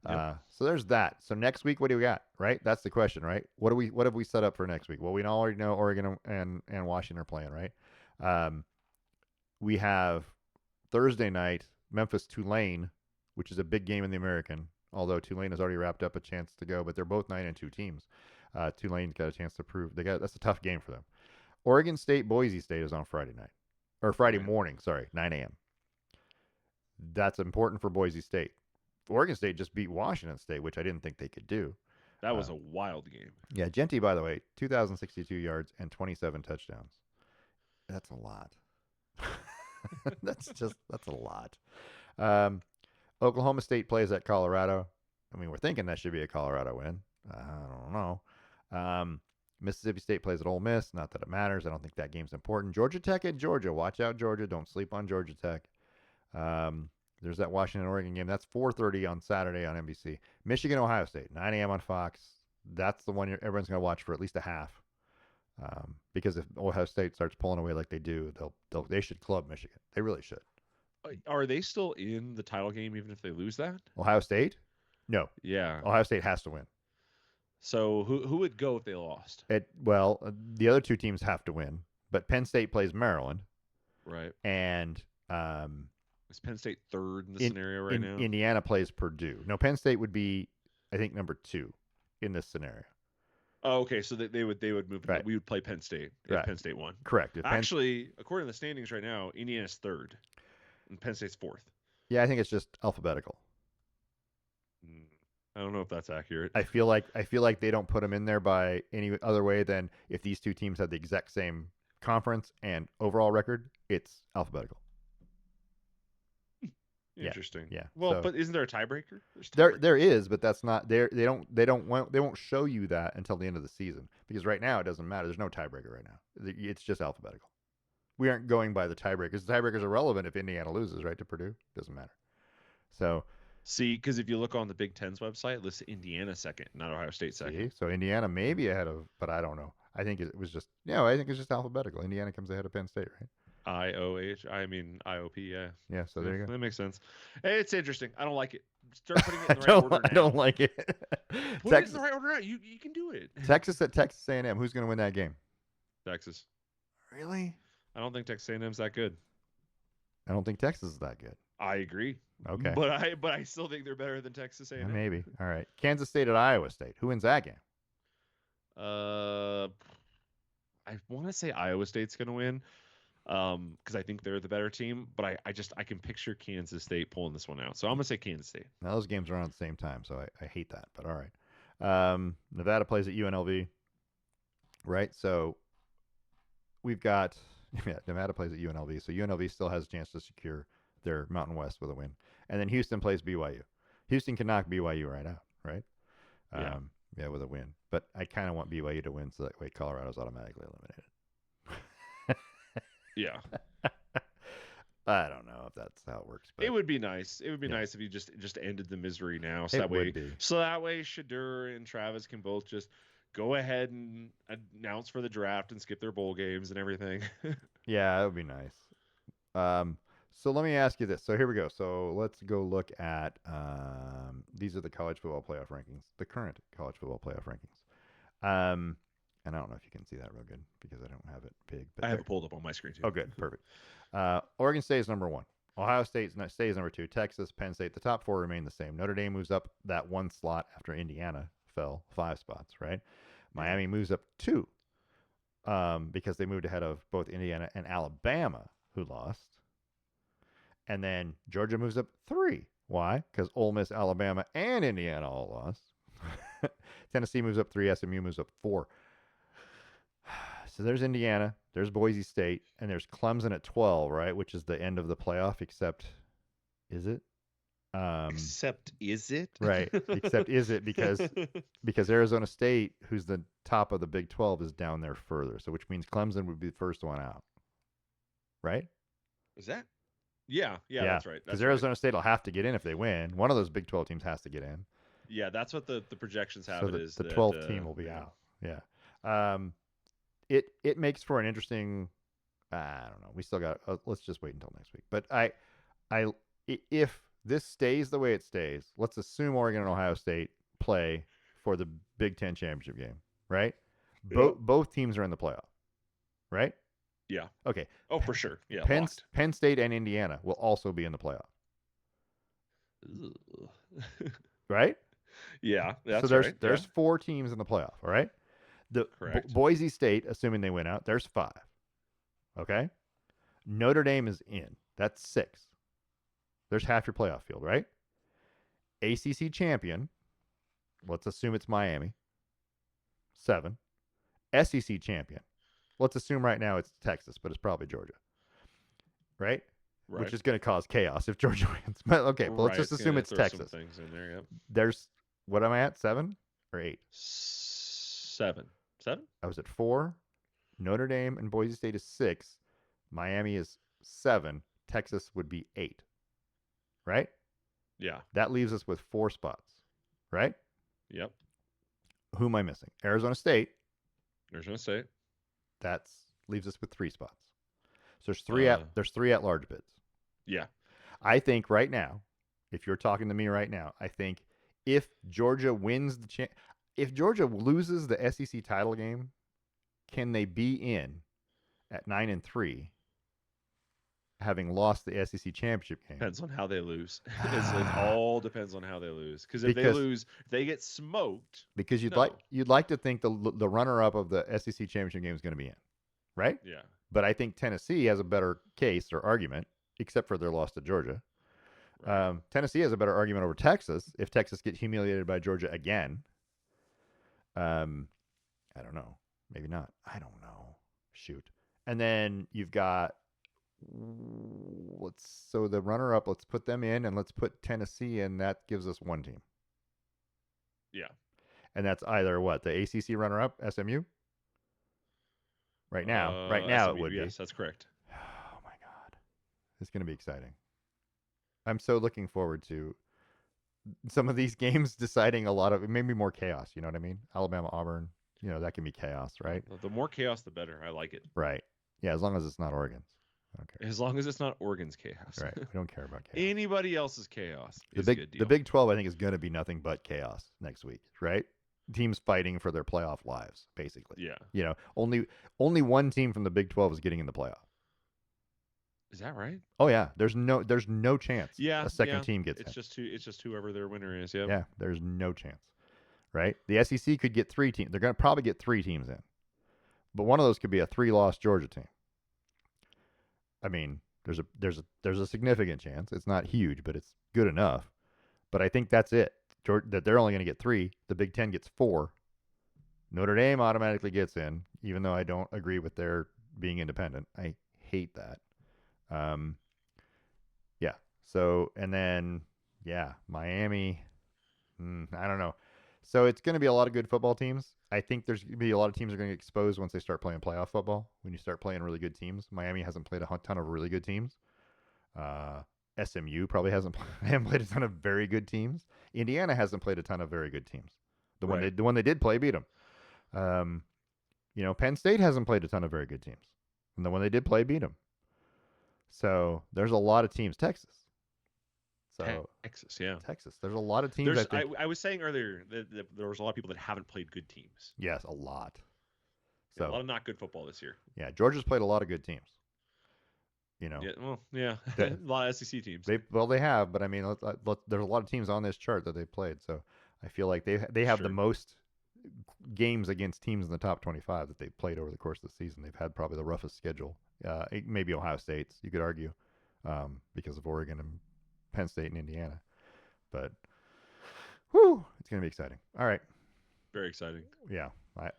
Yep. So there's that. So next week, what do we got? Right, that's the question, right? What have we set up for next week? Well, we already know Oregon and Washington are playing, right? we have Thursday night Memphis Tulane, which is a big game in the American. Although Tulane has already wrapped up a chance to go, but they're both 9-2 teams. Tulane got a chance to prove that's a tough game for them. Oregon State Boise State is on Friday night or Friday Right. morning. Sorry, 9 a.m. That's important for Boise State. Oregon State just beat Washington State, which I didn't think they could do. That was a wild game. Yeah, Genty, by the way, 2,062 yards and 27 touchdowns. That's a lot. that's a lot. Um, Oklahoma State plays at Colorado. I mean, we're thinking that should be a Colorado win. I don't know. Mississippi State plays at Ole Miss. Not that it matters. I don't think that game's important. Georgia Tech at Georgia. Watch out, Georgia. Don't sleep on Georgia Tech. There's that Washington Oregon game. That's 4:30 on Saturday on NBC. Michigan Ohio State 9 a.m. on Fox. That's the one everyone's going to watch for at least a half. Because if Ohio State starts pulling away like they do, they should club Michigan. They really should. Are they still in the title game even if they lose that? Ohio State? No. Yeah. Ohio State has to win. So who would go if they lost? The other two teams have to win, but Penn State plays Maryland, Right. and Is Penn State third in the scenario right now? Indiana plays Purdue. No, Penn State would be, I think, number 2 in this scenario. Oh, okay. So they would move. Right. We would play Penn State if Right. Penn State won. Correct. Actually, according to the standings right now, Indiana's third, and Penn State's fourth. Yeah, I think it's just alphabetical. I don't know if that's accurate. I feel like they don't put them in there by any other way than if these two teams had the exact same conference and overall record, it's alphabetical. Interesting. Yeah. Well, so, but isn't there a tiebreaker? There is, but that's not there. They won't show you that until the end of the season because right now it doesn't matter. There's no tiebreaker right now. It's just alphabetical. We aren't going by the tiebreakers. The tiebreakers are relevant if Indiana loses, right, to Purdue. Doesn't matter. So see, because if you look on the Big Ten's website, it lists Indiana second, not Ohio State second. So Indiana may be ahead of, but I don't know. I think it was just I think it's just alphabetical. Indiana comes ahead of Penn State, right? IOP, yeah. Yeah, so there you go. That makes sense. It's interesting. I don't like it. Start putting it in the right order now. I don't like it. Put it in the right order now. You can do it. Texas at Texas A&M. Who's going to win that game? Texas. Really? I don't think Texas A&M's that good. I don't think Texas is that good. I agree. Okay. But I still think they're better than Texas A&M. Maybe. All right. Kansas State at Iowa State. Who wins that game? I want to say Iowa State's going to win. Because I think they're the better team, but I can picture Kansas State pulling this one out. So I'm gonna say Kansas State. Now those games are on at the same time, so I hate that. But all right. Nevada plays at UNLV, right? So we've got Nevada plays at UNLV, so UNLV still has a chance to secure their Mountain West with a win, and then Houston plays BYU. Houston can knock BYU right out, right? Yeah, with a win. But I kind of want BYU to win so that way Colorado's automatically eliminated. Yeah. I don't know if that's how it works, but it would be nice. It would be nice if you just ended the misery now. So that way Shadur and Travis can both just go ahead and announce for the draft and skip their bowl games and everything. Yeah, that would be nice. So let me ask you this. So here we go. So let's go look at these are the college football playoff rankings, the current college football playoff rankings. And I don't know if you can see that real good because I don't have it big. But I have it pulled up on my screen too. Oh, good. Perfect. Oregon State is number 1. Ohio State stays number 2. Texas, Penn State. The top 4 remain the same. Notre Dame moves up that 1 slot after Indiana fell 5 spots, right? Miami moves up 2 because they moved ahead of both Indiana and Alabama, who lost. And then Georgia moves up 3. Why? Because Ole Miss, Alabama, and Indiana all lost. Tennessee moves up 3. SMU moves up 4. So there's Indiana, there's Boise State, and there's Clemson at 12, right? Which is the end of the playoff, except, is it? Except is it? Right. Except is it because Arizona State, who's the top of the Big 12, is down there further. So which means Clemson would be the first one out. Right? Is that? Yeah, that's right. Because Arizona State will have to get in if they win. One of those Big 12 teams has to get in. Yeah, that's what the projections have. So the 12th team will be out. Yeah. It makes for an interesting. I don't know. We still got. Let's just wait until next week. But if this stays the way it stays, let's assume Oregon and Ohio State play for the Big Ten championship game, right? Yep. Both teams are in the playoff, right? Yeah. Okay, Oh, for sure. Yeah, locked. Penn State and Indiana will also be in the playoff, Ugh. right? Yeah, So that's right. Yeah, there's 4 teams in the playoff. All right, the correct. Boise State, assuming they win out, there's 5. Okay, Notre Dame is in. That's 6. There's half your playoff field, right? ACC champion, let's assume it's Miami, 7. SEC champion, let's assume right now it's Texas, but it's probably Georgia, right? Which Right. is going to cause chaos if Georgia wins. But okay, but let's Right. just It's assume gonna it's throw some Texas. things in there. Yep. There's what am I at? 7 or 8? 7. 7? I was at 4. Notre Dame and Boise State is 6. Miami is 7. Texas would be 8. Right? Yeah. That leaves us with 4 spots. Right? Yep. Who am I missing? Arizona State. Arizona State. That leaves us with 3 spots. So Uh, there's 3 at large bids. yeah. I think right now, if you're talking to me right now, I think if Georgia wins if Georgia loses the SEC title game, can they be in at 9-3, having lost the SEC championship game? Depends on how they lose. It all depends on how they lose. Because if they because lose, if they get smoked. because No. you'd like to think the runner up of the SEC championship game is going to be in, right? Yeah. But I think Tennessee has a better case or argument, except for their loss to Georgia. Right. Tennessee has a better argument over Texas if Texas gets humiliated by Georgia again. I don't know. Maybe not. I don't know. Shoot. And then you've got so the runner up, let's put them in and let's put Tennessee in. That gives us 1 team. Yeah. And that's either what? The ACC runner up, SMU? Right now it SMU, would be. yes, that's correct. Oh my god. It's going to be exciting. I'm so looking forward to some of these games deciding a lot of maybe more chaos, you know what I mean? Alabama, Auburn, that can be chaos, right? The more chaos, the better. I like it. Right. Yeah, as long as it's not Oregon's. I don't care. As long as it's not Oregon's chaos. Right. We don't care about chaos. Anybody else's chaos The is big good deal. the Big 12 I think is going to be nothing but chaos next week, right? Teams fighting for their playoff lives, basically. Yeah. Only 1 team from the Big 12 is getting in the playoff. Is that right? Oh yeah, there's no chance Yeah. a second team gets it's in. It's just whoever their winner is. Yeah. Yeah, there's no chance. Right? The SEC could get 3 teams. They're going to probably get 3 teams in. But one of those could be a 3-loss Georgia team. I mean, there's a significant chance. It's not huge, but it's good enough. But I think that's it. That they're only going to get 3. The Big 10 gets 4. Notre Dame automatically gets in, even though I don't agree with their being independent. I hate that. Yeah. So, and then, yeah, Miami. I don't know. So it's going to be a lot of good football teams. I think there's going to be a lot of teams that are going to get exposed once they start playing playoff football. When you start playing really good teams, Miami hasn't played a ton of really good teams. SMU probably hasn't played a ton of very good teams. Indiana hasn't played a ton of very good teams. The one they did play beat them. Penn State hasn't played a ton of very good teams, and the one they did play beat them. So there's a lot of teams. Texas. So Texas, yeah. Texas. There's a lot of teams. I was saying earlier that there was a lot of people that haven't played good teams. Yes, a lot. So a lot of not good football this year. Yeah, Georgia's played a lot of good teams. Yeah, well, yeah, a lot of SEC teams. They have, but I mean, there's a lot of teams on this chart that they've played. So I feel like they have the most games against teams in the top 25 that they've played over the course of the season. They've had probably the roughest schedule. Maybe Ohio State's, you could argue, because of Oregon and Penn State and Indiana. But, whew, it's going to be exciting. All right. Very exciting. Yeah.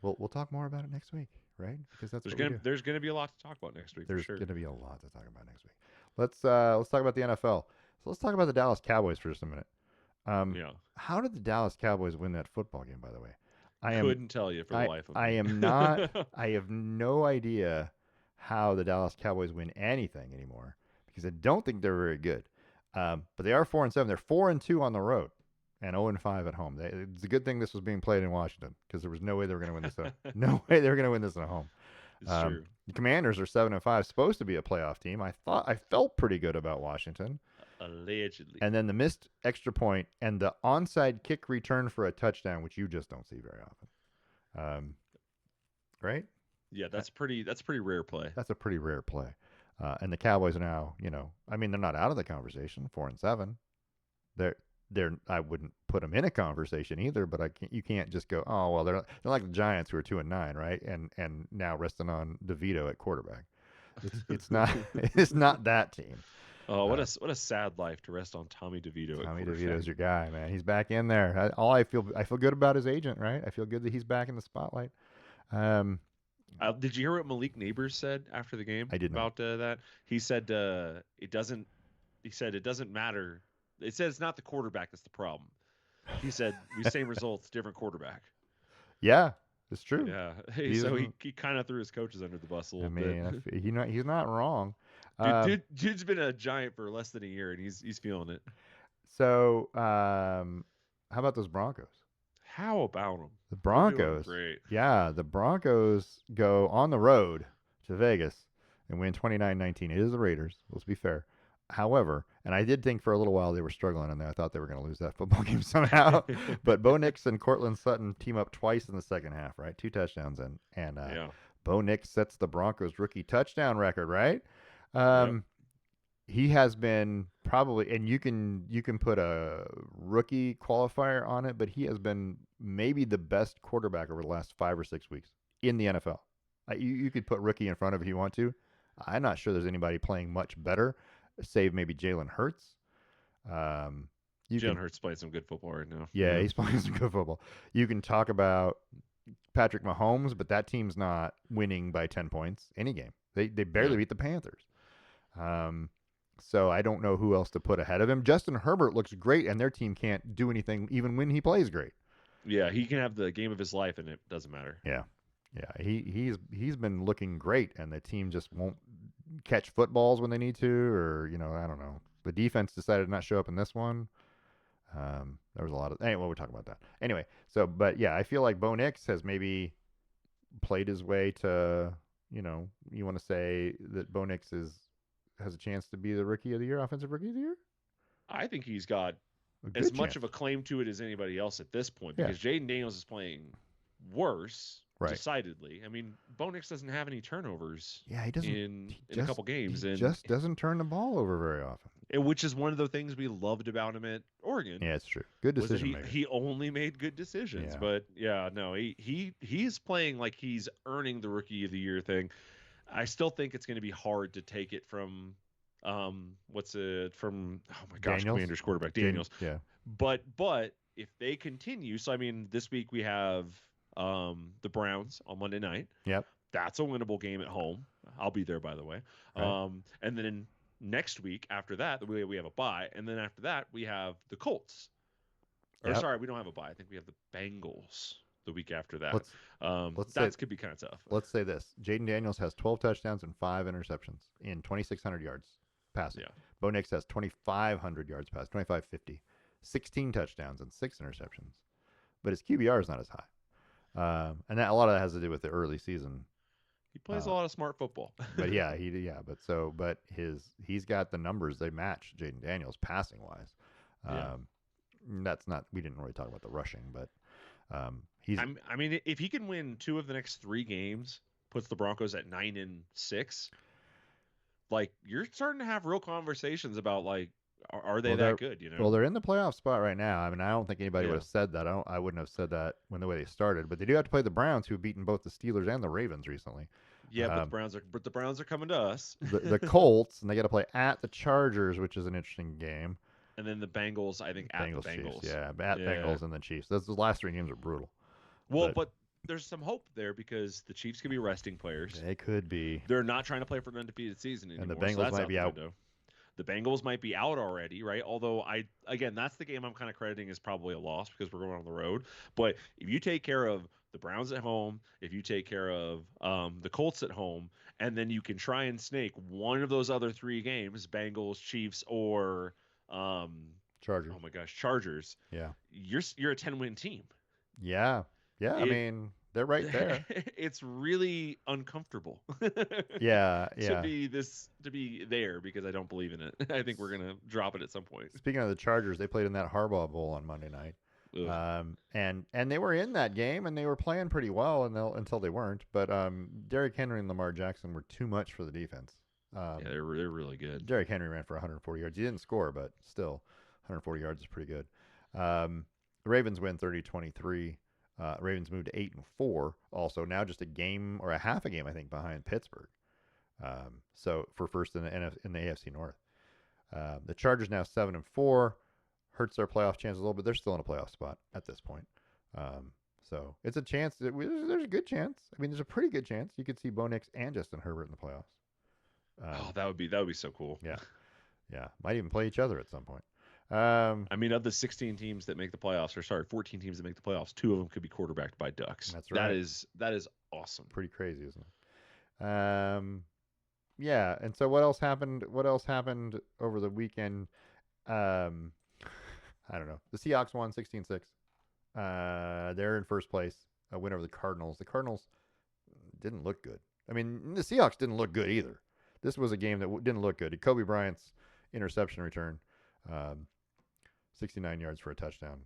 We'll talk more about it next week, right? Because there's gonna be a lot to talk about next week. There's for sure. going to be a lot to talk about next week. Let's talk about the NFL. So let's talk about the Dallas Cowboys for just a minute. Yeah. How did the Dallas Cowboys win that football game, by the way? I couldn't tell you for the life of me. I am not. I have no idea how the Dallas Cowboys win anything anymore because I don't think they're very good. But they are 4-7. They're 4-2 on the road and 0-5 at home. It's a good thing this was being played in Washington because there was no way they were going to win this. No way they were going to win this at home. It's true. The Commanders are 7-5, supposed to be a playoff team. I felt pretty good about Washington. Allegedly. And then the missed extra point and the onside kick return for a touchdown, which you just don't see very often. Right? Yeah, that's pretty rare play. That's a pretty rare play. And the Cowboys are now, I mean, they're not out of the conversation, 4-7. They're I wouldn't put them in a conversation either, but you can't just go, oh well, they're like the Giants who are 2-9, right? And now resting on DeVito at quarterback. It's not it's not that team. Oh, what Uh, a sad life to rest on Tommy DeVito at Tommy quarterback. DeVito's your guy, man. He's back in there. I feel good about his agent, right? I feel good that he's back in the spotlight. Um, Did you hear what Malik Neighbors said after the game I did not. about that? He said it doesn't. He said it doesn't matter. It said it's not the quarterback that's the problem. He said we same results, different quarterback. Yeah, it's true. Yeah. He's So he kind of threw his coaches under the bus a I little bit. mean, he's not wrong. Dude's been a Giant for less than a year, and he's feeling it. So, how about those Broncos? How about him? The They're doing Broncos, great. yeah, the Broncos go on the road to Vegas and win 29-19. It is the Raiders, let's be fair. However, and I did think for a little while they were struggling in there. I thought they were going to lose that football game somehow. But Bo Nix and Cortland Sutton team up twice in the second half, right? 2 touchdowns in. And Yeah. Bo Nix sets the Broncos rookie touchdown record, right? Yep. He has been probably, and you can put a rookie qualifier on it, but he has been maybe the best quarterback over the last 5 or 6 weeks in the NFL. You could put rookie in front of it if you want to. I'm not sure there's anybody playing much better, save maybe Jalen Hurts. Um, you Jalen can, Hurts playing some good football right now. yeah, he's playing some good football. You can talk about Patrick Mahomes, but that team's not winning by 10 points any game. They barely Yeah. beat the Panthers. Um, so I don't know who else to put ahead of him. Justin Herbert looks great, and their team can't do anything even when he plays great. Yeah, he can have the game of his life, and it doesn't matter. Yeah, yeah, he's been looking great, and the team just won't catch footballs when they need to, or I don't know. The defense decided to not show up in this one. There was a lot of anyway. We'll talk about that anyway. So, but yeah, I feel like Bo Nix has maybe played his way to you want to say that Bo Nix has a chance to be the rookie of the year, offensive rookie of the year, I think he's got a as good much chance. of a claim to it as anybody else at this point Yeah, because Jaden Daniels is playing worse, right. decidedly. I mean, Bo Nix doesn't have any turnovers Yeah, he doesn't. in He in a just couple games, he and just doesn't turn the ball over very often. which is one of the things we loved about him at Oregon. Yeah, it's true. Good Was that decision he maker. he only made good decisions, Yeah, but yeah, no, he's playing like he's earning the rookie of the year thing. I still think it's going to be hard to take it from what's it from oh my gosh, Daniels. Commanders quarterback Daniels. Yeah, But if they continue, so I mean this week we have the Browns on Monday night. yep, That's a winnable game at home. I'll be there, by the way. right. And then next week after that, we have a bye, and then after that we have the Colts. Or Yep. sorry, we don't have a bye. I think we have the Bengals the week after that. Let's let's say That could be kind of tough. let's say this: Jaden Daniels has 12 touchdowns and 5 interceptions in 2,600 yards passing. Yeah. Bo Nix has 2,500 yards passing, 2,550, 16 touchdowns and 6 interceptions. But his QBR is not as high, and a lot of that has to do with the early season. He plays a lot of smart football. But yeah, but he's got the numbers they match Jaden Daniels passing wise. Yeah. That's not we didn't really talk about the rushing, but he's I mean, if he can win 2 of the next 3 games, puts the Broncos at 9-6. Like you're starting to have real conversations about like, are they well, that good? well, they're in the playoff spot right now. I mean, I don't think anybody Yeah. would have said that. I wouldn't have said that when the way they started. But they do have to play the Browns, who have beaten both the Steelers and the Ravens recently. Yeah, but the Browns are coming to us. The Colts, and they got to play at the Chargers, which is an interesting game. And then the Bengals, I think, at Bengals, the Bengals. Chiefs, yeah, at Yeah. Bengals and then Chiefs. Those the last 3 games are brutal. Well, but there's some hope there because the Chiefs could be resting players. They could be. They're not trying to play for an undefeated season anymore. And the Bengals so that's might be out. window. The Bengals might be out already, right? Although again, that's the game I'm kind of crediting as probably a loss because we're going on the road. But if you take care of the Browns at home, if you take care of the Colts at home, and then you can try and snake one of those other 3 games, Bengals, Chiefs, or Chargers. oh my gosh, Chargers. Yeah. You're a 10-win team. Yeah. Yeah. I mean, they're right there. It's really uncomfortable. Yeah. To be there because I don't believe in it. I think we're gonna drop it at some point. Speaking of the Chargers, they played in that Harbaugh Bowl on Monday night. Ugh. And they were in that game and they were playing pretty well until they weren't. But Derrick Henry and Lamar Jackson were too much for the defense. Yeah, Um, they're really good. Derrick Henry ran for 140 yards. He didn't score, but still, 140 yards is pretty good. The Ravens win 30-23. Ravens moved to 8-4. Also now just a game or a half a game I think behind Pittsburgh. So for first in the AFC North. The Chargers now 7-4. Hurts their playoff chances a little bit. They're still in a playoff spot at this point. So it's a chance. There's a good chance. I mean, there's a pretty good chance you could see Bo Nix and Justin Herbert in the playoffs. Oh, that would be so cool. Yeah, yeah. Might even play each other at some point. I mean, of the 16 teams that make the playoffs, or sorry, 14 teams that make the playoffs, 2 of them could be quarterbacked by Ducks. That's right. That is awesome. Pretty crazy, isn't it? Yeah. And so what else happened? What else happened over the weekend? I don't know. The Seahawks won 16-6. They're in first place. A win over the Cardinals. The Cardinals didn't look good. I mean, the Seahawks didn't look good either. This was a game that didn't look good. Kobe Bryant's interception return, 69 yards for a touchdown,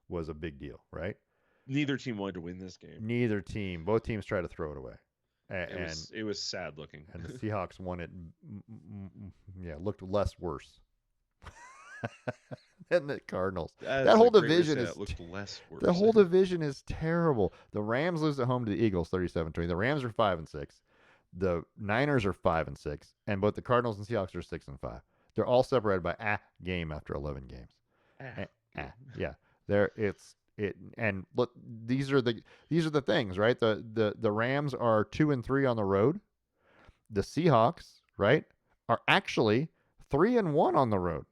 was a big deal, right? Neither team wanted to win this game. Neither team. Both teams tried to throw it away. It was sad looking. And the Seahawks won it. Yeah, looked less worse than the Cardinals. That whole division is looked less worse. the whole division is terrible. The Rams lose at home to the Eagles 37-20. The Rams are 5-6. The Niners are 5-6, and both the Cardinals and Seahawks are 6-5. They're all separated by a game after 11 games. Yeah, and look, these are the things, right? The Rams are 2-3 on the road. The Seahawks, right, are actually 3-1 on the road.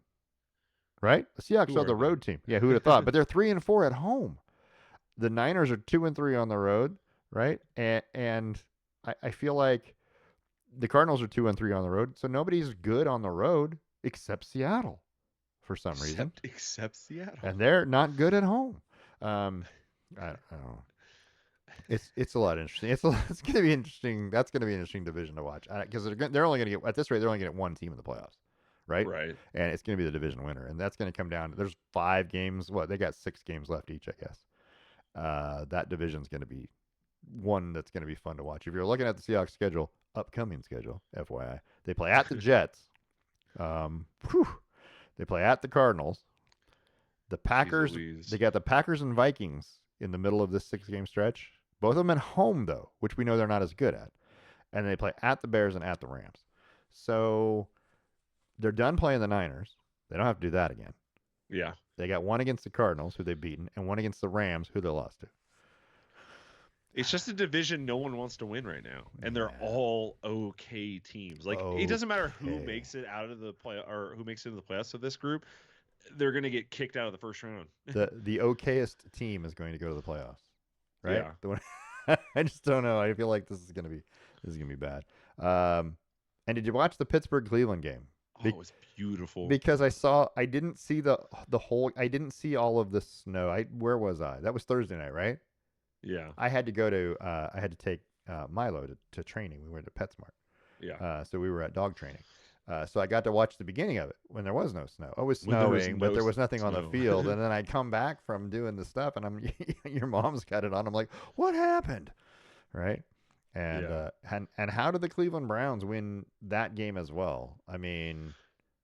Right? The Seahawks are the road team. Yeah, who would have thought? But they're 3-4 at home. The Niners are 2-3 on the road, right? And I feel like the Cardinals are 2-3 on the road, so nobody's good on the road except Seattle for some reason. Except Seattle, and they're not good at home. I don't know. It's a lot interesting. It's going to be interesting. That's going to be an interesting division to watch because they're only going to get at this rate. They're only going to get one team in the playoffs. Right? Right. And it's going to be the division winner. And that's going to come down. There's 5 games. They got 6 games left each, I guess. That division's going to be one that's going to be fun to watch. If you're looking at the Seahawks schedule, upcoming schedule, FYI, they play at the Jets. They play at the Cardinals. The Packers, they got the Packers and Vikings in the middle of this 6-game stretch. Both of them at home, though, which we know they're not as good at. And they play at the Bears and at the Rams. So they're done playing the Niners. They don't have to do that again. Yeah. They got one against the Cardinals, who they've beaten, and one against the Rams, who they lost to. It's just a division no one wants to win right now, and they're all okay teams. Like it doesn't matter who makes it out of the play or who makes it into the playoffs of this group. They're going to get kicked out of the first round. The okayest team is going to go to the playoffs, right? Yeah. The one, I just don't know. I feel like this is going to be bad. And did you watch the Pittsburgh Cleveland game? It was beautiful. Because I didn't see I didn't see all of the snow. Where was I? That was Thursday night, right? Yeah. I had to take Milo to training. We went to PetSmart. Yeah. So we were at dog training. So I got to watch the beginning of it when there was no snow. It was snowing, but there was nothing on the field. And then I come back from doing the stuff, and your mom's got it on. I'm like, what happened? Right? And and how did the Cleveland Browns win that game as well? I mean,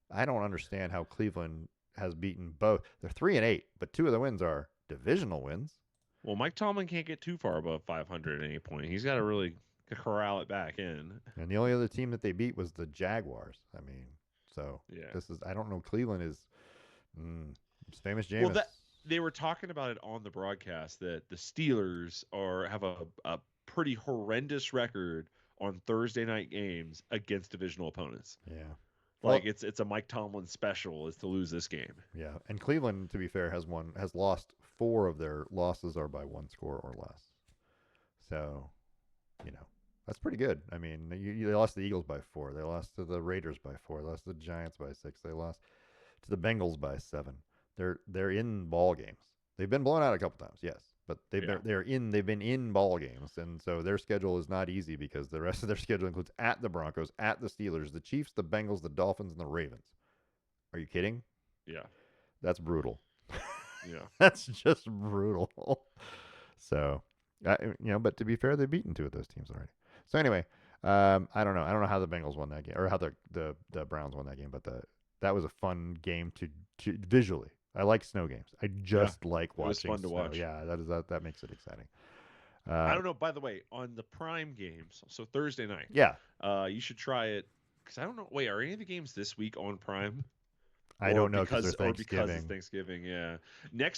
I don't understand how Cleveland has beaten both. They're 3-8, but 2 of the wins are divisional wins. Well, Mike Tomlin can't get too far above 500 at any point. He's got to really corral it back in. And the only other team that they beat was the Jaguars. I mean, so I don't know. Cleveland is famous Jameis. Well, they were talking about it on the broadcast that the Steelers have a pretty horrendous record on Thursday night games against divisional opponents. Yeah. Like it's a Mike Tomlin special is to lose this game. Yeah. And Cleveland, to be fair, has lost 4 of their losses are by 1 score or less. So, that's pretty good. I mean, they lost to the Eagles by 4. They lost to the Raiders by 4. They lost to the Giants by 6. They lost to the Bengals by 7. They're in ball games. They've been blown out a couple times, yes, but they've been in ball games, and so their schedule is not easy because the rest of their schedule includes at the Broncos, at the Steelers, the Chiefs, the Bengals, the Dolphins, and the Ravens. Are you kidding? Yeah, that's brutal. Yeah. That's just brutal. So, but to be fair, they've beaten two of those teams already. So anyway, I don't know. I don't know how the Bengals won that game or how the Browns won that game, but that was a fun game to visually. I like snow games. I Yeah. just like It was watching fun to snow. watch. Yeah, that makes it exciting. I Uh, don't know. By the way, on the Prime games, so Thursday night, yeah, you should try it because I don't know. Wait, are any of the games this week on Prime? I don't know because they're Because it's Thanksgiving. Thanksgiving. Yeah.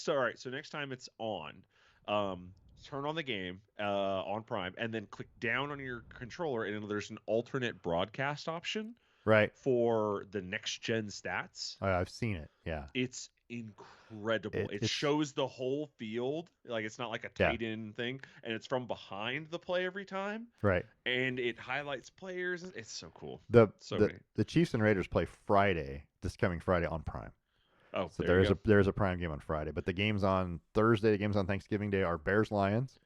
All right. So next time it's on, um, turn on the game on Prime, and then click down on your controller, and there's an alternate broadcast option Right. for the next gen stats. I've seen it. Yeah. It's incredible. It It's shows the whole field, like it's not like a yeah. tight end thing, and it's from behind the play every time, Right. and it highlights players. It's so cool. The So the many. the Chiefs and Raiders play Friday, this coming Friday on Prime. Oh, So there you go. there is a Prime game on Friday, but the games on Thursday, the games on Thanksgiving Day are Bears Lions,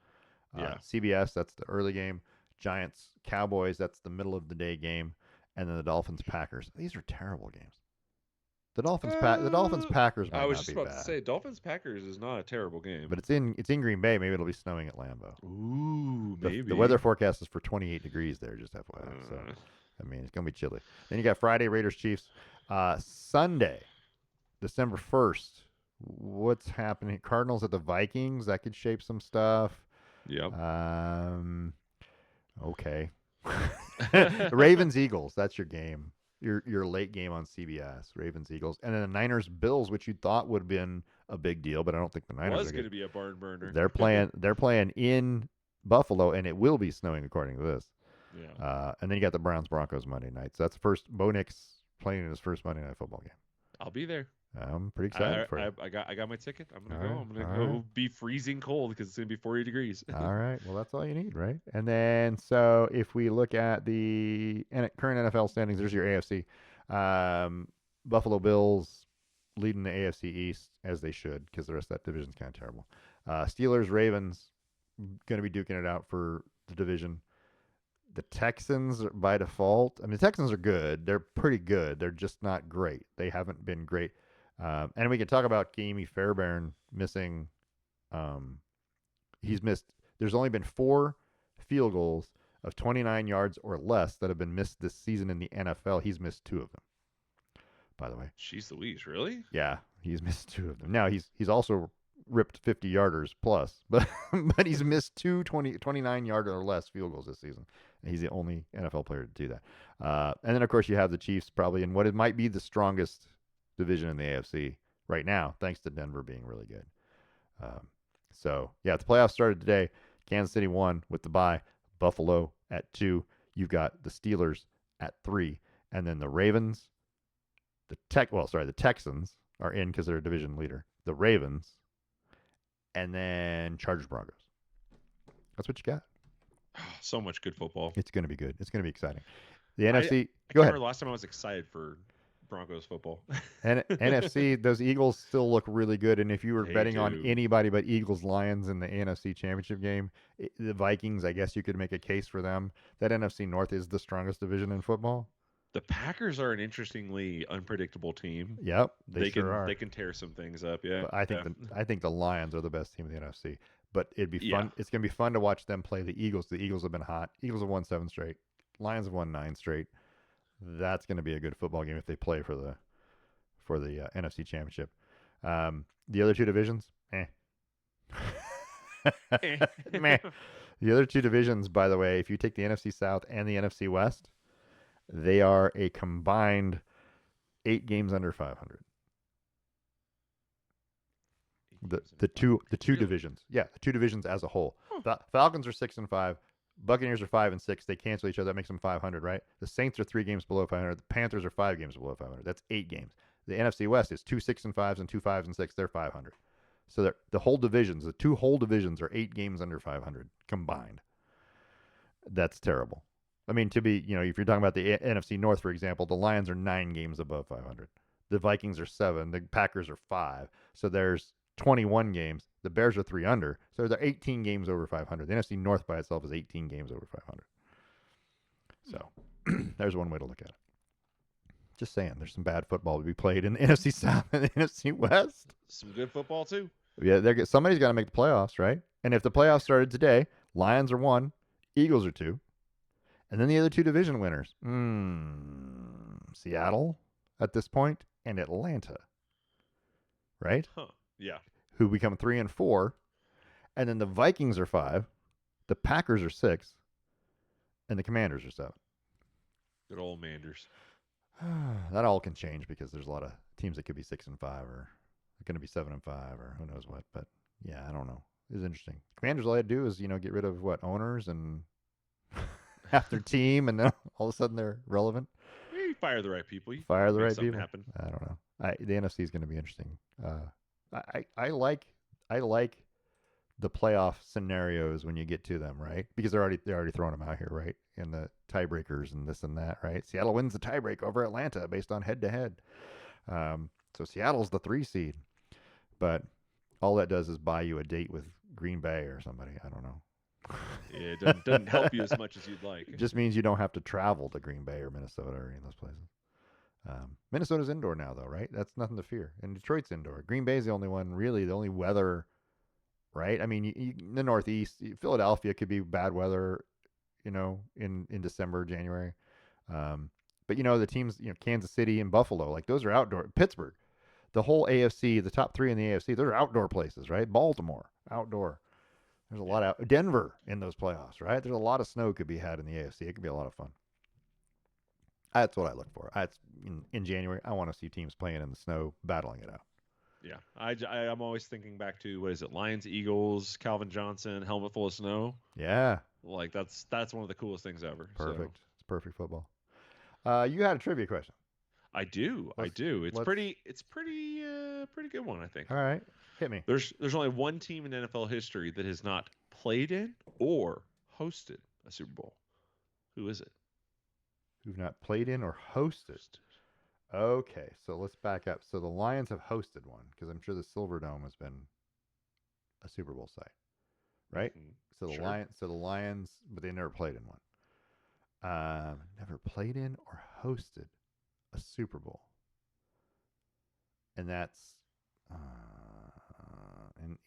Yeah. CBS, that's the early game. Giants Cowboys, that's the middle of the day game, and then the Dolphins Packers. These are terrible games. The Dolphins Uh, Packers I might was not just be about to bad, say Dolphins Packers is not a terrible game. but it's in Green Bay. Maybe it'll be snowing at Lambeau. Ooh, The weather maybe. forecast is for 28 degrees there, just FYI. So Uh, I mean, it's gonna be chilly. Then you got Friday Raiders Chiefs. Sunday, December 1st. What's happening? Cardinals at the Vikings. That could shape some stuff. yep. Um, okay. Ravens Eagles. That's your game. Your late game on CBS. Ravens Eagles, and then the Niners Bills, which you thought would have been a big deal, but I don't think the Niners Was are going good. to be a barn burner. They're playing. They're playing in Buffalo, and it will be snowing according to this. Yeah. And then you got the Browns Broncos Monday night. So that's the first. Bo Nix playing in his first Monday night football game. I'll be there. I'm pretty excited for you. I got my ticket. I'm All gonna go. right, I'm gonna all right. go be freezing cold because it's gonna be 40 degrees. All right. Well, that's all you need, right? And then, so if we look at the current NFL standings, there's your AFC. Um, Buffalo Bills leading the AFC East as they should, because the rest of that division's kind of terrible. Steelers, Ravens, going to be duking it out for the division. The Texans, by default, I mean, the Texans are good. They're pretty good. They're just not great. They haven't been great. And we can talk about Amy Fairbairn missing. Um, he's missed. There's only been 4 field goals of 29 yards or less that have been missed this season in the NFL. He's missed 2 of them, by the way. Jeez Louise, really? Yeah, he's missed 2 of them. Now he's also ripped 50 yarders plus, but but he's missed 29 yard or less field goals this season. And he's the only NFL player to do that. And then of course you have the Chiefs probably in what it might be the strongest division in the AFC right now, thanks to Denver being really good. Um, so yeah, the playoffs started today. Kansas City won with the bye. Buffalo at 2. You've got the Steelers at 3, and then the Ravens, the Texans are in because they're a division leader. The Ravens, and then Chargers Broncos. That's what you got. So much good football. It's going to be good. It's going to be exciting. The I NFC. I Go can't ahead. remember the last time I was excited for Broncos football. NFC, those Eagles still look really good. And if you were They betting on do. anybody but Eagles Lions in the NFC Championship game, the Vikings, I guess you could make a case for them. That NFC North is the strongest division in football. The Packers are an interestingly unpredictable team. Yep, they sure are. They can tear some things up. Yeah. But I think the Lions are the best team in the NFC. But it'd be Yeah. fun. It's gonna be fun to watch them play the Eagles. The Eagles have been hot. Eagles have won 7 straight. Lions have won 9 straight. That's gonna be a good football game if they play for the NFC Championship. The other 2 divisions, meh. The other 2 divisions, by the way, if you take the NFC South and the NFC West, they are a combined 8 games under 500. The two Really? divisions, yeah, the 2 divisions as a whole. Huh. The Falcons are 6-5, Buccaneers are 5-6. They cancel each other. That makes them 500, right? The Saints are 3 games below 500. The Panthers are 5 games below 500. That's 8 games. The NFC West is 2 6-5s and 2 5-6. They're 500. So the whole divisions, the 2 whole divisions, are 8 games under 500 combined. That's terrible. I mean, to be, if you're talking about the NFC North, for example, the Lions are 9 games above 500. The Vikings are 7. The Packers are 5. So there's 21 games. The Bears are 3 under. So they're 18 games over 500. The NFC North by itself is 18 games over 500. So there's one way to look at it. Just saying, there's some bad football to be played in the NFC South and the NFC West. Some good football too. Yeah, somebody's got to make the playoffs, right? And if the playoffs started today, Lions are 1, Eagles are 2, and then the other 2 division winners. Seattle at this point and Atlanta, right? Huh. Yeah. Who become 3 and 4, and then the Vikings are 5, the Packers are 6, and the Commanders are 7. Good old Manders. That all can change because there's a lot of teams that could be 6 and 5 or going to be 7 and 5 or who knows what. But yeah, I don't know. It's interesting. Commanders, all they had to do is get rid of owners and half their team, and then all of a sudden they're relevant. You fire the right people. You Fire the make right something people. happen. I don't know. The NFC is going to be interesting. I like the playoff scenarios when you get to them, right? Because they're already throwing them out here, right? And the tiebreakers and this and that, right? Seattle wins the tiebreak over Atlanta based on head to head. So Seattle's the 3 seed, but all that does is buy you a date with Green Bay or somebody. I don't know. Yeah, it doesn't help you as much as you'd like. It just means you don't have to travel to Green Bay or Minnesota or any of those places. Minnesota's indoor now, though, right? That's nothing to fear. And Detroit's indoor. Green Bay's the only one, really, the only weather, right? I mean, in the Northeast, Philadelphia could be bad weather, in December, January. But the teams, Kansas City and Buffalo, like those are outdoor. Pittsburgh, the whole AFC, the top 3 in the AFC, those are outdoor places, right? Baltimore, outdoor. There's a lot of Denver in those playoffs, right? There's a lot of snow could be had in the AFC. It could be a lot of fun. That's what I look for. In January, I want to see teams playing in the snow, battling it out. Yeah, I'm always thinking back to what is it? Lions, Eagles, Calvin Johnson, helmet full of snow. Yeah, Like that's one of the coolest things ever. perfect. So. It's perfect football. You had a trivia question. I do. It's pretty good one, I think. All right, hit me. There's only one team in NFL history that has not played in or hosted a Super Bowl. Who is it? Who've not played in or hosted? Okay, so let's back up. So the Lions have hosted one because I'm sure the Silverdome has been a Super Bowl site, right? Mm-hmm. So the Lions, but they never played in one. Never played in or hosted a Super Bowl, and that's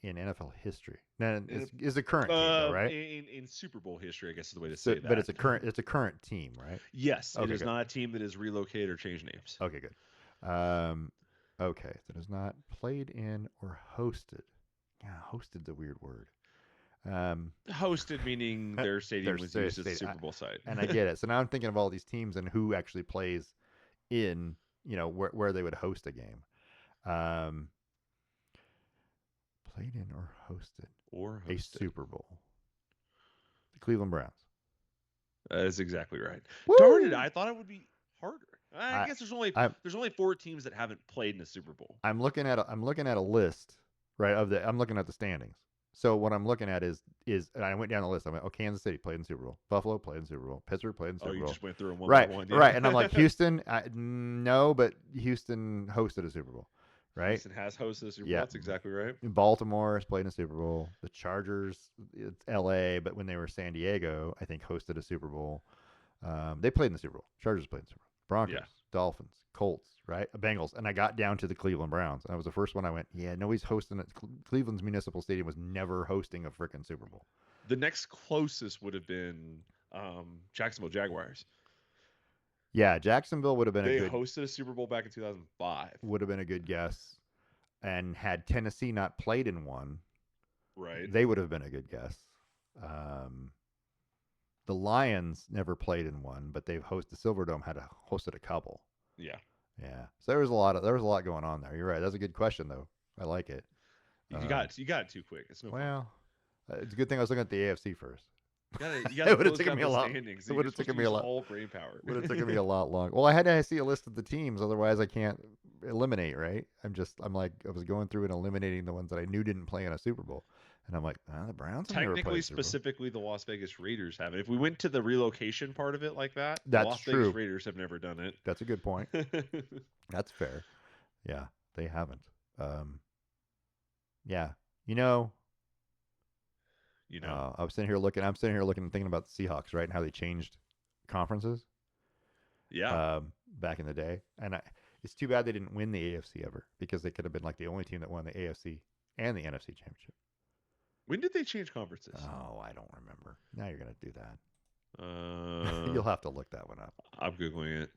in NFL history. Now, it's a current team, though, right? In Super Bowl history, I guess is the way to say that. But it's a current team, right? Yes, okay, it is good. not a team that has relocated or changed names. Okay, good. Okay, so it has not played in or hosted. Yeah, hosted's a weird word. Hosted meaning their stadium was used as a Super Bowl site. And I get it. So now I'm thinking of all these teams and who actually plays in, where they would host a game. Played in or hosted a Super Bowl. The Cleveland Browns. That is exactly right. Woo! Darn it! I thought it would be harder. I guess there's only 4 teams that haven't played in a Super Bowl. I'm looking at a list, right? I'm looking at the standings. So what I'm looking at is and I went down the list. I went, Kansas City played in the Super Bowl, Buffalo played in the Super Bowl, Pittsburgh played in the Super Bowl. You just went through them one right, by one. Yeah. Right, and I'm like, Houston, no, but Houston hosted a Super Bowl, right? Houston has hosted a Super Bowl. That's exactly right. Baltimore has played in a Super Bowl. The Chargers, it's L.A., but when they were San Diego, I think hosted a Super Bowl. They played in the Super Bowl. Chargers played in the Super Bowl. Broncos, Dolphins, Colts, right? Bengals, and I got down to the Cleveland Browns. And I was the first one I went, nobody's hosting it. Cleveland's Municipal Stadium was never hosting a freaking Super Bowl. The next closest would have been Jacksonville Jaguars. Yeah, Jacksonville would have been They hosted a Super Bowl back in 2005. Would have been a good guess. And had Tennessee not played in one, right, they would have been a good guess. The Lions never played in one, but they've hosted Silverdome hosted a couple. Yeah. Yeah. So there was a lot going on there. You're right. That's a good question though. I like it. You got it too quick. It's no fun. It's a good thing I was looking at the AFC first. It would have taken me a lot. It would have taken me a lot. All brain power. Would have taken me a lot longer. Well, I had to see a list of the teams, otherwise I can't eliminate. Right? I'm like I was going through and eliminating the ones that I knew didn't play in a Super Bowl, and I'm like, the Browns. Technically, specifically, the Las Vegas Raiders have it. If we went to the relocation part of it like that, that's the Las true. Vegas Raiders have never done it. That's a good point. That's fair. Yeah, they haven't. Yeah, I'm sitting here looking and thinking about the Seahawks, right, and how they changed conferences. Yeah. back in the day. And it's too bad they didn't win the AFC ever because they could have been like the only team that won the AFC and the NFC championship. When did they change conferences? Oh, I don't remember. Now you're gonna do that. Uh, You'll have to look that one up. I'm googling it.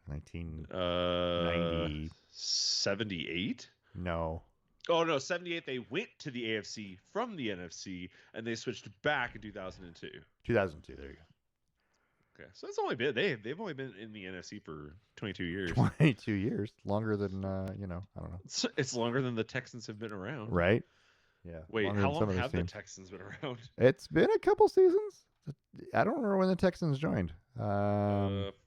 1990. 78. No. Oh no, 78. They went to the AFC from the NFC, and they switched back in 2002. 2002. There you Okay, so it's only been they've only been in the NFC for 22 years. go. 22 years, longer than I don't know. It's longer than the Texans have been around. Right? Yeah. Wait, Longer how than some long of those have the teams. Texans been around? It's been a couple seasons. I don't remember when the Texans joined.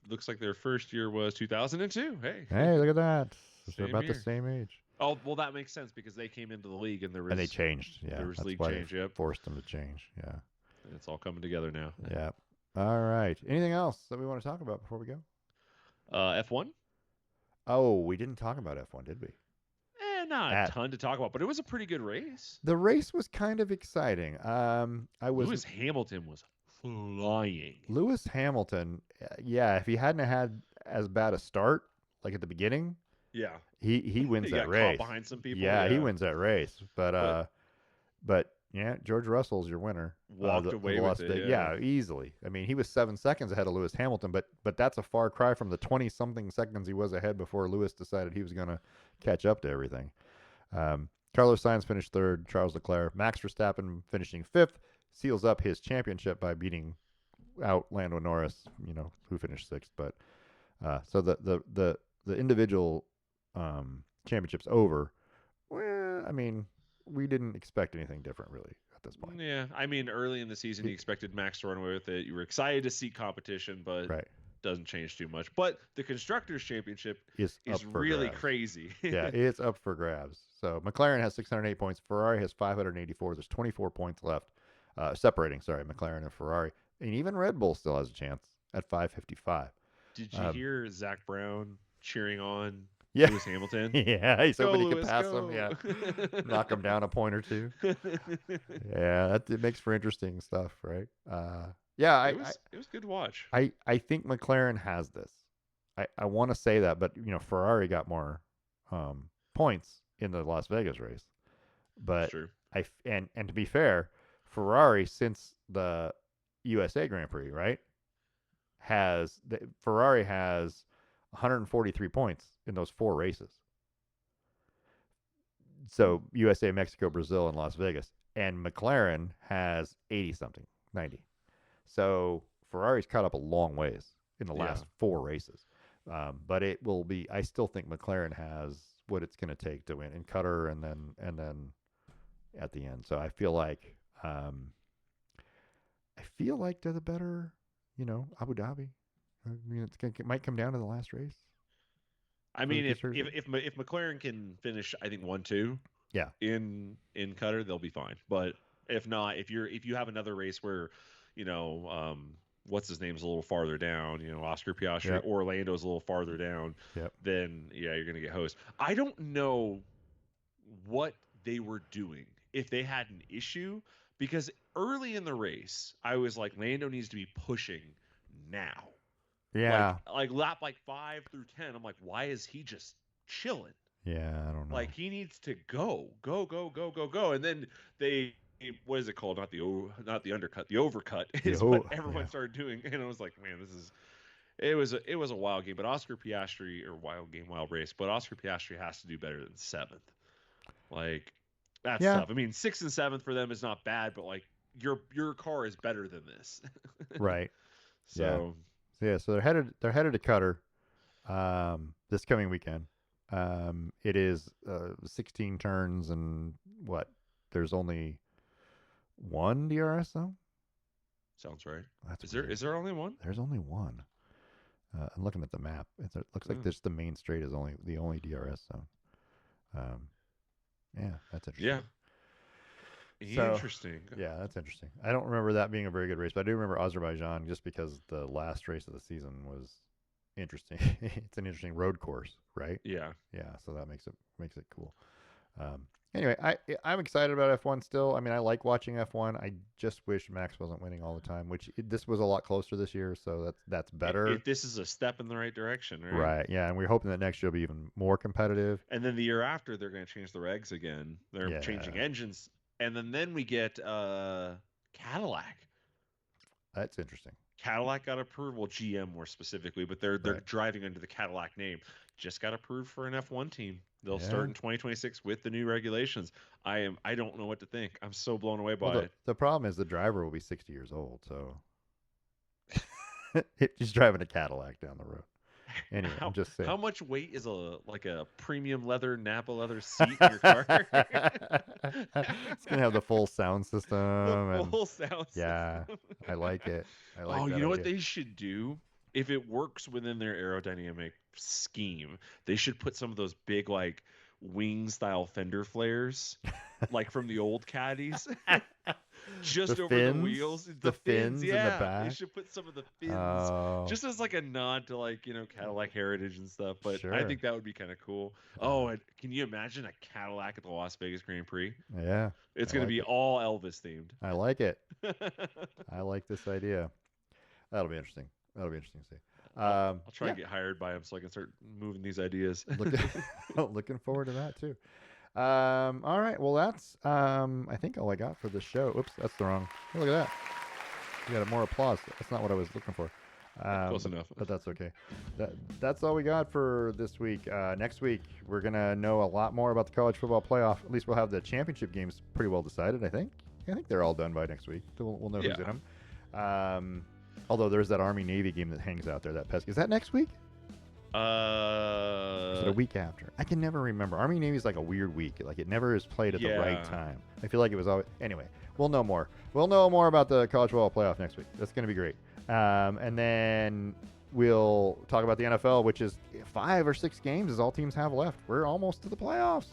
Looks like their first year was 2002. Hey, Hey, look at that. They're same about the year. same age. Oh, well, that makes sense because they came into the league and there was And they changed. Yeah. there was That's league why change. they Yep, forced them to change. Yeah. and it's all coming together now. Yeah. All right. Anything else that we want to talk about before we go? F1. Oh, we didn't talk about F1, did we? Not a ton to talk about, but it was a pretty good race. The race was kind of exciting. Lewis Hamilton was flying. Lewis Hamilton. Yeah, if he hadn't had as bad a start like at the beginning, Yeah, he wins he that got race. caught behind some people. Yeah, he wins that race. But But yeah, George Russell's your winner. walked away with it. Yeah, easily. I mean, he was 7 seconds ahead of Lewis Hamilton, but that's a far cry from the 20-something seconds he was ahead before Lewis decided he was going to catch up to everything. Carlos Sainz finished third. Charles Leclerc, Max Verstappen finishing fifth, seals up his championship by beating out Lando Norris. Who finished sixth. But so the individual championships over. Well, I mean, we didn't expect anything different really at this point. Yeah, I mean, early in the season, you expected Max to run away with it. You were excited to see competition, but Right. doesn't change too much. But the constructors championship Is is up for really grabs. crazy. Yeah, it's up for grabs. So McLaren has 608 points. Ferrari has 584. There's 24 points left, separating. McLaren and Ferrari, and even Red Bull still has a chance at 555. Did you hear Zach Brown cheering on Yeah. Lewis Hamilton? Yeah, he's hoping he Lewis, can pass go. him. Yeah, knock him down a point or two. Yeah, it makes for interesting stuff, right? Yeah, it was good to watch. I think McLaren has this. I want to say that, but Ferrari got more points in the Las Vegas race. But True. and to be fair, Ferrari since the USA Grand Prix, right, Ferrari has 143 points in those 4 races. So USA, Mexico, Brazil, and Las Vegas, and McLaren has 80 something, 90. So Ferrari's caught up a long ways in the last 4 races. But it will be. I still think McLaren has what it's going to take to win in Qatar and then at the end. So I feel like they're the better, Abu Dhabi. I mean, it might come down to the last race. I mean, if McLaren can finish, I think 1-2. Yeah. In Qatar, they'll be fine. But if not, if you have another race where, what's his name's a little farther down, Oscar Piastri, Yep. Orlando's a little farther down, Yep. then yeah, you're gonna get hosed. I don't know what they were doing, if they had an issue, because early in the race, I was like, Lando needs to be pushing now. Yeah. Like lap 5 through 10, I'm like, why is he just chilling? Yeah, I don't know. Like he needs to go. And then what is it called? Not the undercut, the overcut is what everyone started doing. And I was like, man, it was a wild game. But Oscar Piastri, or wild race, but Oscar Piastri has to do better than 7th. Like that's tough. I mean, 6th and 7th for them is not bad, but like your car is better than this. Right. So so they're headed to Qatar this coming weekend. It is 16 turns and what? There's only one DRS zone. Sounds right. That's Is there only one? There's only one. I'm looking at the map. It looks like this the main straight is the only DRS zone. Yeah, that's interesting. Yeah. Interesting. Yeah, that's interesting. I don't remember that being a very good race, but I do remember Azerbaijan just because the last race of the season was interesting. It's an interesting road course, right? Yeah. Yeah, so that makes it cool. Anyway, I'm excited about F1 still. I mean, I like watching F1. I just wish Max wasn't winning all the time, which this was a lot closer this year, so that's better. If this is a step in the right direction, right? Right. Yeah, and we're hoping that next year will be even more competitive. And then the year after, they're going to change the regs again. They're changing Yeah, engines, and then we get Cadillac. that's interesting. Cadillac got approved. Well, GM more specifically, but they're Right. driving under the Cadillac name. Just got approved for an F1 team. They'll start Yeah. in 2026 with the new regulations. I don't know what to think. I'm so blown away Well, by it. the problem is the driver will be 60 years old, so he's driving a Cadillac down the road. Anyway, I'm How just saying. how much weight is a premium leather Napa leather seat in your car? It's gonna have the full sound system, The and full sound yeah, system. I like it. I like Oh, that you know what idea. they should do? If it works within their aerodynamic scheme, they should put some of those big like wing style fender flares, like from the old caddies, The just over the fins, wheels. the The fins, fins in the yeah. They back. should put some of the fins Oh, just as like a nod to like, Cadillac heritage and stuff. But I sure. think that would be kind of cool. Oh, Uh, and can you imagine a Cadillac at the Las Vegas Grand Prix? yeah, It's I going to like be it. all Elvis themed. I like it. I like this idea. That'll be interesting. That'll be interesting to see. I'll try Yeah, and get hired by him so I can start moving these ideas. looking looking forward to that too. All right. Well, that's I think all I got for the show. Oops, that's the wrong. Hey, look at that. We got more applause. That's not what I was looking for. Close enough. But that's okay. That's all we got for this week. Next week we're gonna know a lot more about the college football playoff. At least we'll have the championship games pretty well decided. I think. I think they're all done by next week. So we'll know who's in Yeah. them. Although there's that Army Navy game that hangs out there. That pesky. Is that next week? Or is it a week after? I can never remember. Army Navy is like a weird week. Like it never is played at the right Yeah. time. I feel like it was always. Anyway, we'll know more. We'll know more about the college football playoff next week. That's going to be great. And then we'll talk about the NFL, which is 5 or 6 games is all teams have left. We're almost to the playoffs.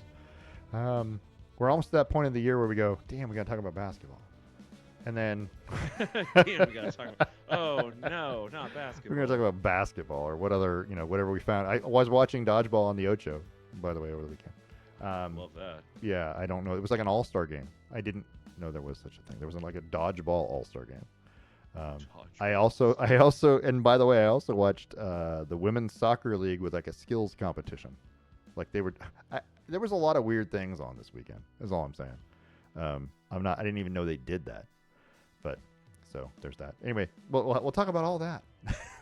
We're almost to that point of the year where we go, damn, we got to talk about basketball. And then Damn, we gotta talk about. Oh no, not basketball. we're going to talk about basketball or what other, whatever we found. I was watching dodgeball on the Ocho, by the way, over the weekend. Love that. Yeah, I don't know. It was like an all-star game. I didn't know there was such a thing. There was like a dodgeball all-star game. I also, and by the way, I also watched the women's soccer league with like a skills competition. Like there was a lot of weird things on this weekend. Is all I'm saying. I didn't even know they did that. But so there's that. Anyway, we'll talk about all that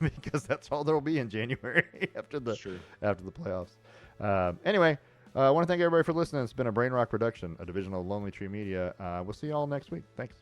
because that's all there will be in January after the Sure. playoffs. Anyway, I want to thank everybody for listening. It's been a Brain Rock production, a division of Lonely Tree Media. We'll see you all next week. Thanks.